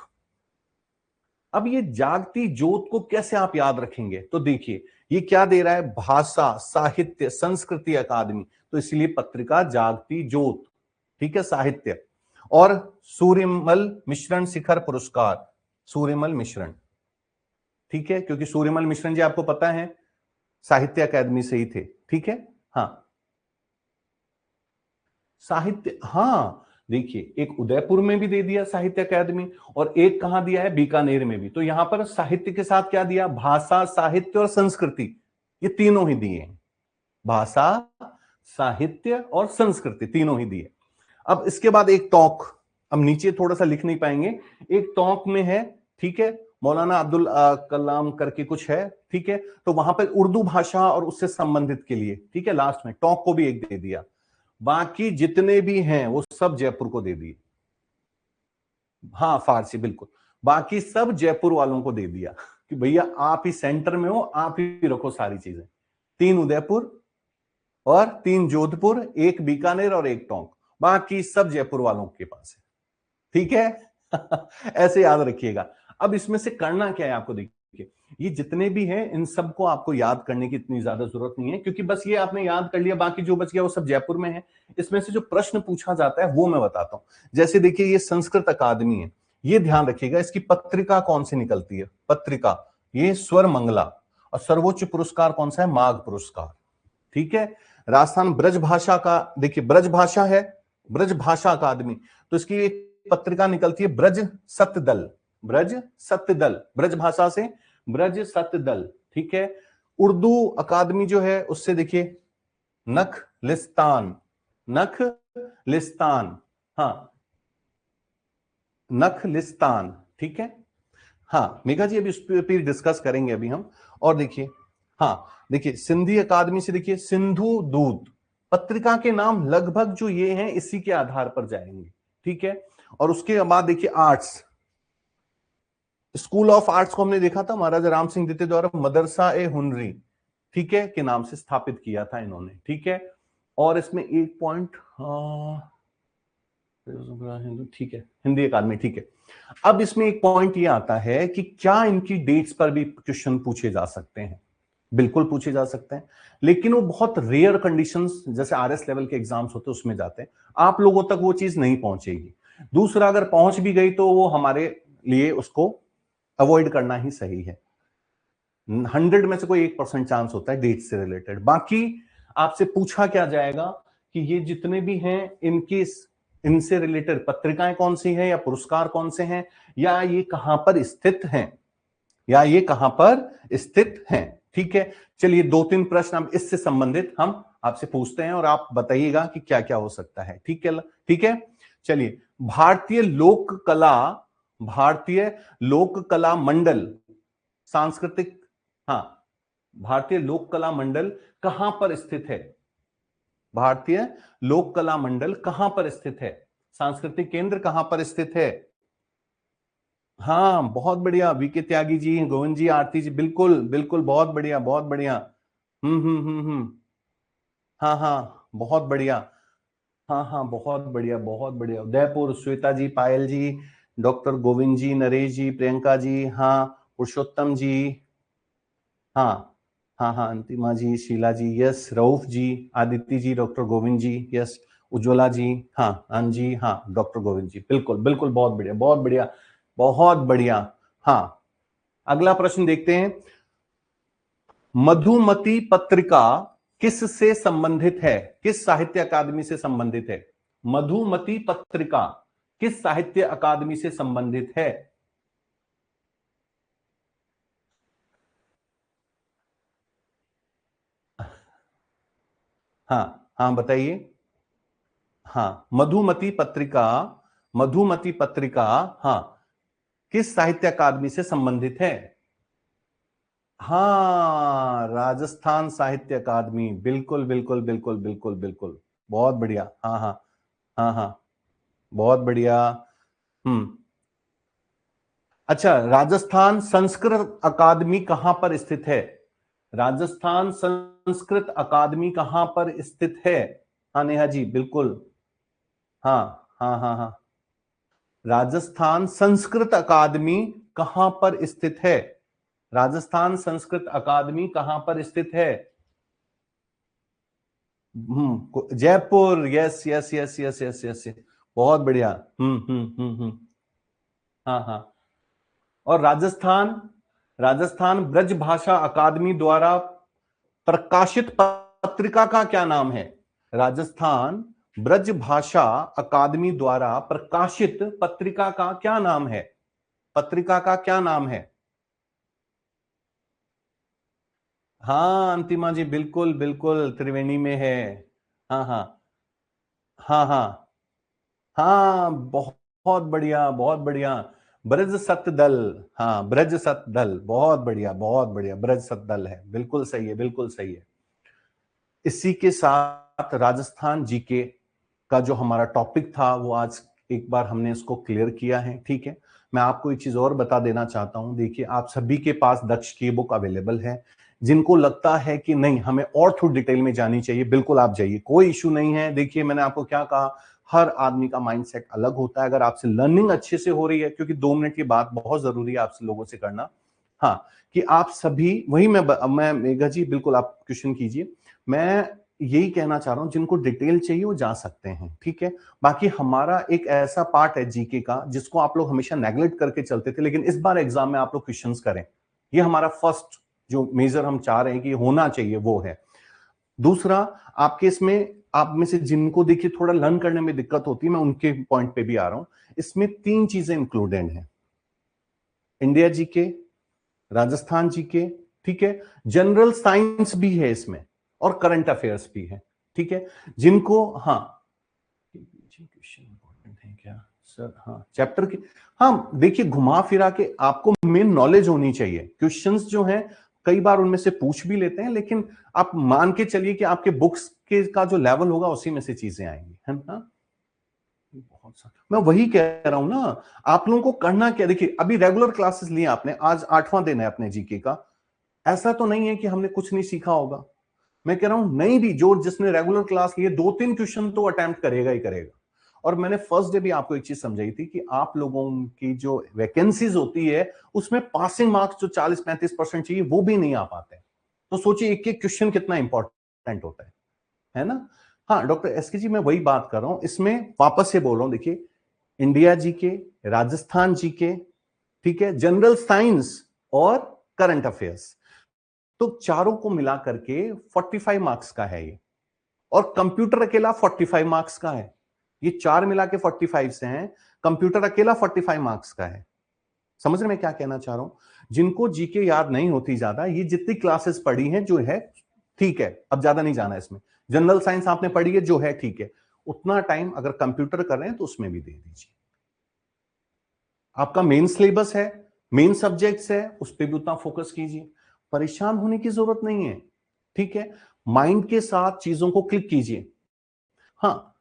अब ये जागती ज्योत को कैसे आप याद रखेंगे, तो देखिए ये क्या दे रहा है, भाषा साहित्य संस्कृति अकादमी, तो इसलिए पत्रिका जागती ज्योत, ठीक है, साहित्य। और सूर्यमल मिश्रण शिखर पुरस्कार, सूर्यमल मिश्रण, ठीक है, क्योंकि सूर्यमल मिश्रण जी आपको पता है साहित्य अकादमी से ही थे, ठीक है। हाँ साहित्य, हाँ देखिए एक उदयपुर में भी दे दिया साहित्य अकादमी, और एक कहां दिया है, बीकानेर में भी। तो यहां पर साहित्य के साथ क्या दिया, भाषा साहित्य और संस्कृति, ये तीनों ही दिए हैं, भाषा साहित्य और संस्कृति तीनों ही दिए। अब इसके बाद एक टॉक, अब नीचे थोड़ा सा लिख नहीं पाएंगे, एक टॉक में है, ठीक है, मौलाना अब्दुल कलाम करके कुछ है, ठीक है, तो वहां पर उर्दू भाषा और उससे संबंधित के लिए, ठीक है, लास्ट में टॉक को भी एक दे दिया। बाकी जितने भी हैं वो सब जयपुर को दे दिए, हाँ फारसी बिल्कुल, बाकी सब जयपुर वालों को दे दिया कि भैया आप ही सेंटर में हो, आप ही रखो सारी चीजें। 3 उदयपुर और 3 जोधपुर, एक बीकानेर और एक टोंक, बाकी सब जयपुर वालों के पास है, ठीक है ऐसे याद रखिएगा। अब इसमें से करना क्या है आपको, देखिए ये जितने भी हैं इन सबको आपको याद करने की इतनी ज्यादा जरूरत नहीं है, क्योंकि बस ये आपने याद कर लिया, बाकी जो बच गया वो सब जयपुर में है। इसमें से जो प्रश्न पूछा जाता है वो मैं बताता हूं। जैसे देखिए ये संस्कृत अकादमी है, ये ध्यान रखिएगा, इसकी पत्रिका कौन सी निकलती है, पत्रिका ये स्वर मंगला, और सर्वोच्च पुरस्कार कौन सा है, माघ पुरस्कार, ठीक है। राजस्थान ब्रज भाषा का, देखिए ब्रज भाषा है, ब्रज भाषा अकादमी, तो इसकी एक पत्रिका निकलती है ब्रज सत्य दल, ब्रज सत्य दल, ब्रज भाषा से ब्रज सत्य दल, ठीक है। उर्दू अकादमी जो है उससे देखिए नख लिस्तान, नख लिस्तान, हाँ नख लिस्तान, ठीक है। हाँ मेघा जी अभी उस पर डिस्कस करेंगे अभी हम। और देखिए हाँ देखिए सिंधी अकादमी से देखिए सिंधु दूत, पत्रिका के नाम लगभग जो ये हैं इसी के आधार पर जाएंगे, ठीक है। और उसके बाद देखिए आर्ट्स, स्कूल ऑफ आर्ट्स को हमने देखा था महाराजा राम सिंह द्वितीय द्वारा मदरसा ए हुनरी, ठीक है, के नाम से स्थापित किया था इन्होंने, ठीक है। और इसमें एक पॉइंट, ठीक है, हिंदी अकादमी, ठीक है। अब इसमें एक पॉइंट ये आता है कि क्या इनकी डेट्स पर भी क्वेश्चन पूछे जा सकते हैं, बिल्कुल पूछे जा सकते हैं, लेकिन वो बहुत रेयर कंडीशंस जैसे आरएस लेवल के एग्जाम्स होते हैं उसमें जाते हैं, आप लोगों तक वो चीज नहीं पहुंचेगी। दूसरा अगर पहुंच भी गई तो वो हमारे लिए उसको अवॉइड करना ही सही है। 100 में से कोई 1% चांस होता है डेट से रिलेटेड। बाकी आपसे पूछा क्या जाएगा कि ये जितने भी हैं इनकी इनसे रिलेटेड पत्रिकाएं कौन सी हैं या पुरस्कार कौन से हैं, या ये कहां पर स्थित हैं, या ये कहां पर स्थित हैं, ठीक है। चलिए 2-3 प्रश्न अब इससे संबंधित हम आपसे पूछते हैं और आप बताइएगा कि क्या क्या हो सकता है, ठीक है, ठीक है। चलिए भारतीय लोक कला मंडल सांस्कृतिक, हाँ भारतीय लोक कला मंडल कहां पर स्थित है, भारतीय लोक कला मंडल कहां पर स्थित है, सांस्कृतिक केंद्र कहां पर स्थित है। हाँ बहुत बढ़िया, वीके त्यागी जी, गोविंद जी, आरती जी, बिल्कुल बिल्कुल, बहुत बढ़िया बहुत बढ़िया। हाँ हाँ बहुत बढ़िया, हाँ हाँ बहुत बढ़िया बहुत बढ़िया। उदयपुर, श्वेता जी, पायल जी, डॉक्टर गोविंद जी, नरेश जी, प्रियंका जी, हाँ पुरुषोत्तम जी, हाँ हाँ हाँ अंतिमा जी, शीला जी, यस, रऊफ जी, आदित्य जी, डॉक्टर गोविंद जी, यस, उज्ज्वला जी, हाँ जी, हाँ डॉक्टर गोविंद जी, बिल्कुल बिल्कुल, बहुत बढ़िया बहुत बढ़िया बहुत बढ़िया। हाँ अगला प्रश्न देखते हैं, मधुमती पत्रिका किस से संबंधित है, किस साहित्य अकादमी से संबंधित है, मधुमती पत्रिका किस साहित्य अकादमी से संबंधित है। हाँ हाँ बताइए, हाँ मधुमती पत्रिका हाँ किस साहित्य अकादमी से संबंधित है। हाँ, राजस्थान साहित्य अकादमी, बिल्कुल बिल्कुल बिल्कुल बिल्कुल बिल्कुल, बहुत बढ़िया। हाँ हाँ हाँ हाँ, बहुत बढ़िया। हम्म। अच्छा, राजस्थान संस्कृत अकादमी कहां पर स्थित है? राजस्थान संस्कृत अकादमी कहां पर स्थित है? हाँ नेहा जी, बिल्कुल। हाँ हाँ हाँ हाँ। राजस्थान संस्कृत अकादमी कहां पर स्थित है? राजस्थान संस्कृत अकादमी कहां पर स्थित है? Jaipur, yes yes yes yes yes yes. बहुत बढ़िया। हाँ हाँ। और राजस्थान, राजस्थान ब्रज भाषा अकादमी द्वारा प्रकाशित पत्रिका का क्या नाम है? राजस्थान ब्रज भाषा अकादमी द्वारा प्रकाशित पत्रिका का क्या नाम है? पत्रिका का क्या नाम है? हाँ अंतिमा जी, बिल्कुल बिल्कुल, त्रिवेणी में है। हाँ हाँ हाँ हाँ हाँ, बहुत बढ़िया बहुत बढ़िया। ब्रज सत दल। हाँ, ब्रज सत दल, बहुत बढ़िया बहुत बढ़िया, ब्रज सत दल है, बिल्कुल सही है, बिल्कुल सही है। इसी के साथ राजस्थान जीके का जो हमारा टॉपिक था वो आज एक बार हमने इसको क्लियर किया है, ठीक है। मैं आपको एक चीज और बता देना चाहता हूं, देखिए आप सभी के पास दक्ष की बुक अवेलेबल है। जिनको लगता है कि नहीं हमें और थोड़ी डिटेल में जानी चाहिए, बिल्कुल आप जाइए, कोई इश्यू नहीं है। देखिए मैंने आपको क्या कहा, हर आदमी का माइंडसेट अलग होता है। अगर आपसे लर्निंग अच्छे से हो रही है, क्योंकि 2 मिनट की बात बहुत जरूरी है आपसे लोगों से करना, हाँ, कि आप सभी वही मैं मेघा जी बिल्कुल आप क्वेश्चन कीजिए। मैं यही कहना चाह रहा हूं, जिनको डिटेल चाहिए वो जा सकते हैं, ठीक है। बाकी हमारा एक ऐसा पार्ट है जीके का जिसको आप लोग हमेशा नेगलेक्ट करके चलते थे, लेकिन इस बार एग्जाम में आप लोग क्वेश्चंस करें। ये हमारा फर्स्ट जो मेजर हम चाह रहे हैं कि होना चाहिए वो है। दूसरा, आपके इसमें आप में से जिनको देखिए थोड़ा लर्न करने में दिक्कत होती है, मैं उनके पॉइंट पे भी आ रहा हूं। इसमें 3 चीजें इंक्लूडेड हैं, इंडिया जीके, राजस्थान जीके, ठीक है, जनरल साइंस भी है इसमें, और करंट अफेयर्स भी है, ठीक है। जिनको, हाँ, क्वेश्चन इंपॉर्टेंट है क्या सर? हाँ, चैप्टर की, हाँ देखिए घुमा फिरा के आपको मेन नॉलेज होनी चाहिए। क्वेश्चंस जो हैं कई बार उनमें से पूछ भी लेते हैं, लेकिन आप मान के चलिए कि आपके बुक्स के का जो लेवल होगा उसी में से चीजें आएंगी, है ना। बहुत सारा मैं वही कह रहा हूं ना, आप लोगों को करना क्या, देखिए अभी रेगुलर क्लासेस लिए आपने, आज 8वां दिन है अपने जीके का। ऐसा तो नहीं है कि हमने कुछ नहीं सीखा होगा। मैं कह रहा हूं नहीं, भी जो जिसने रेगुलर क्लास लिए 2-3 क्वेश्चन तो अटेम्प्ट करेगा ही करेगा। और मैंने फर्स्ट डे भी आपको एक चीज समझाई थी कि आप लोगों की जो वैकेंसीज होती है उसमें पासिंग मार्क्स जो 40-35% चाहिए वो भी नहीं आ पाते। तो सोचिए एक एक क्वेश्चन कितना इंपॉर्टेंट होता है ना। हाँ डॉक्टर एसके जी, मैं वही बात कर रहा हूं, इसमें वापस से बोल रहा हूं, देखिए इंडिया जी के, राजस्थान जी के, ठीक है, जनरल साइंस और करंट अफेयर्स, तो चारों को मिला करके 45 मार्क्स का है ये। और कंप्यूटर अकेला 45 मार्क्स का है। ये चार मिला के 45 से हैं, कंप्यूटर अकेला 45 मार्क्स का है। समझ रहे मैं क्या कहना चाह रहा हूं? जिनको जीके याद नहीं होती ज्यादा, ये जितनी क्लासेस पढ़ी हैं जो है ठीक है, अब ज्यादा नहीं जाना इसमें। जनरल साइंस आपने पढ़ी है जो है ठीक है, उतना टाइम अगर कंप्यूटर कर रहे हैं तो उसमें भी दे दीजिए। आपका मेन सिलेबस है, मेन सब्जेक्ट्स है, उस पर भी उतना फोकस कीजिए। परेशान होने की जरूरत नहीं है, ठीक है। माइंड के साथ चीजों को क्लिक कीजिए। हाँ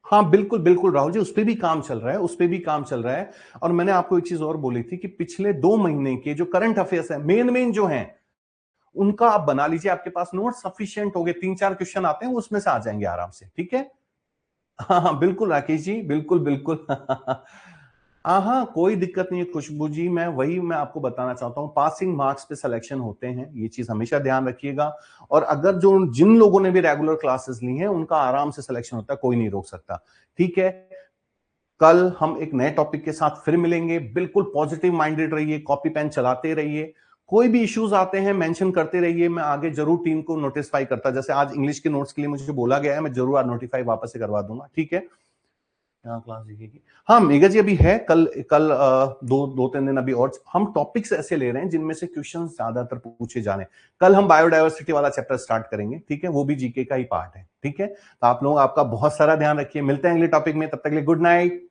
हाँ, बिल्कुल बिल्कुल राहुल जी, उस पर भी काम चल रहा है, उस पर भी काम चल रहा है। और मैंने आपको एक चीज और बोली थी कि पिछले 2 महीने के जो करंट अफेयर्स है, मेन मेन जो हैं, उनका आप बना लीजिए। आपके पास नोट सफिशिएंट हो गए, 3-4 क्वेश्चन आते हैं उसमें से आ जाएंगे आराम से, ठीक है। हाँ हाँ बिल्कुल राकेश जी, बिल्कुल बिल्कुल हाँ हाँ, कोई दिक्कत नहीं है खुशबू जी, मैं आपको बताना चाहता हूं, पासिंग मार्क्स पे सिलेक्शन होते हैं, ये चीज हमेशा ध्यान रखिएगा। और अगर जो जिन लोगों ने भी रेगुलर क्लासेस ली हैं उनका आराम से सिलेक्शन होता है, कोई नहीं रोक सकता, ठीक है। कल हम एक नए टॉपिक के साथ फिर मिलेंगे, बिल्कुल पॉजिटिव माइंडेड रहिए, कॉपी पेन चलाते रहिए। कोई भी इश्यूज आते हैं मेंशन करते रहिए, मैं आगे जरूर टीम को नोटिफाई करता, जैसे आज इंग्लिश के नोट्स के लिए मुझे बोला गया है, मैं जरूर आज नोटिफाई वापस से करवा दूंगा, ठीक है। क्या क्लास दिखेगी? हाँ मेगा जी, अभी है कल कल 2-3 दिन अभी, और हम टॉपिक्स ऐसे ले रहे हैं जिनमें से क्वेश्चन ज्यादातर पूछे जा रहे हैं। कल हम बायोडायवर्सिटी वाला चैप्टर स्टार्ट करेंगे, ठीक है, वो भी जीके का ही पार्ट है, ठीक है। तो आप लोग आपका बहुत सारा ध्यान रखिए, मिलते हैं अगले टॉपिक में, तब तक के लिए गुड नाइट।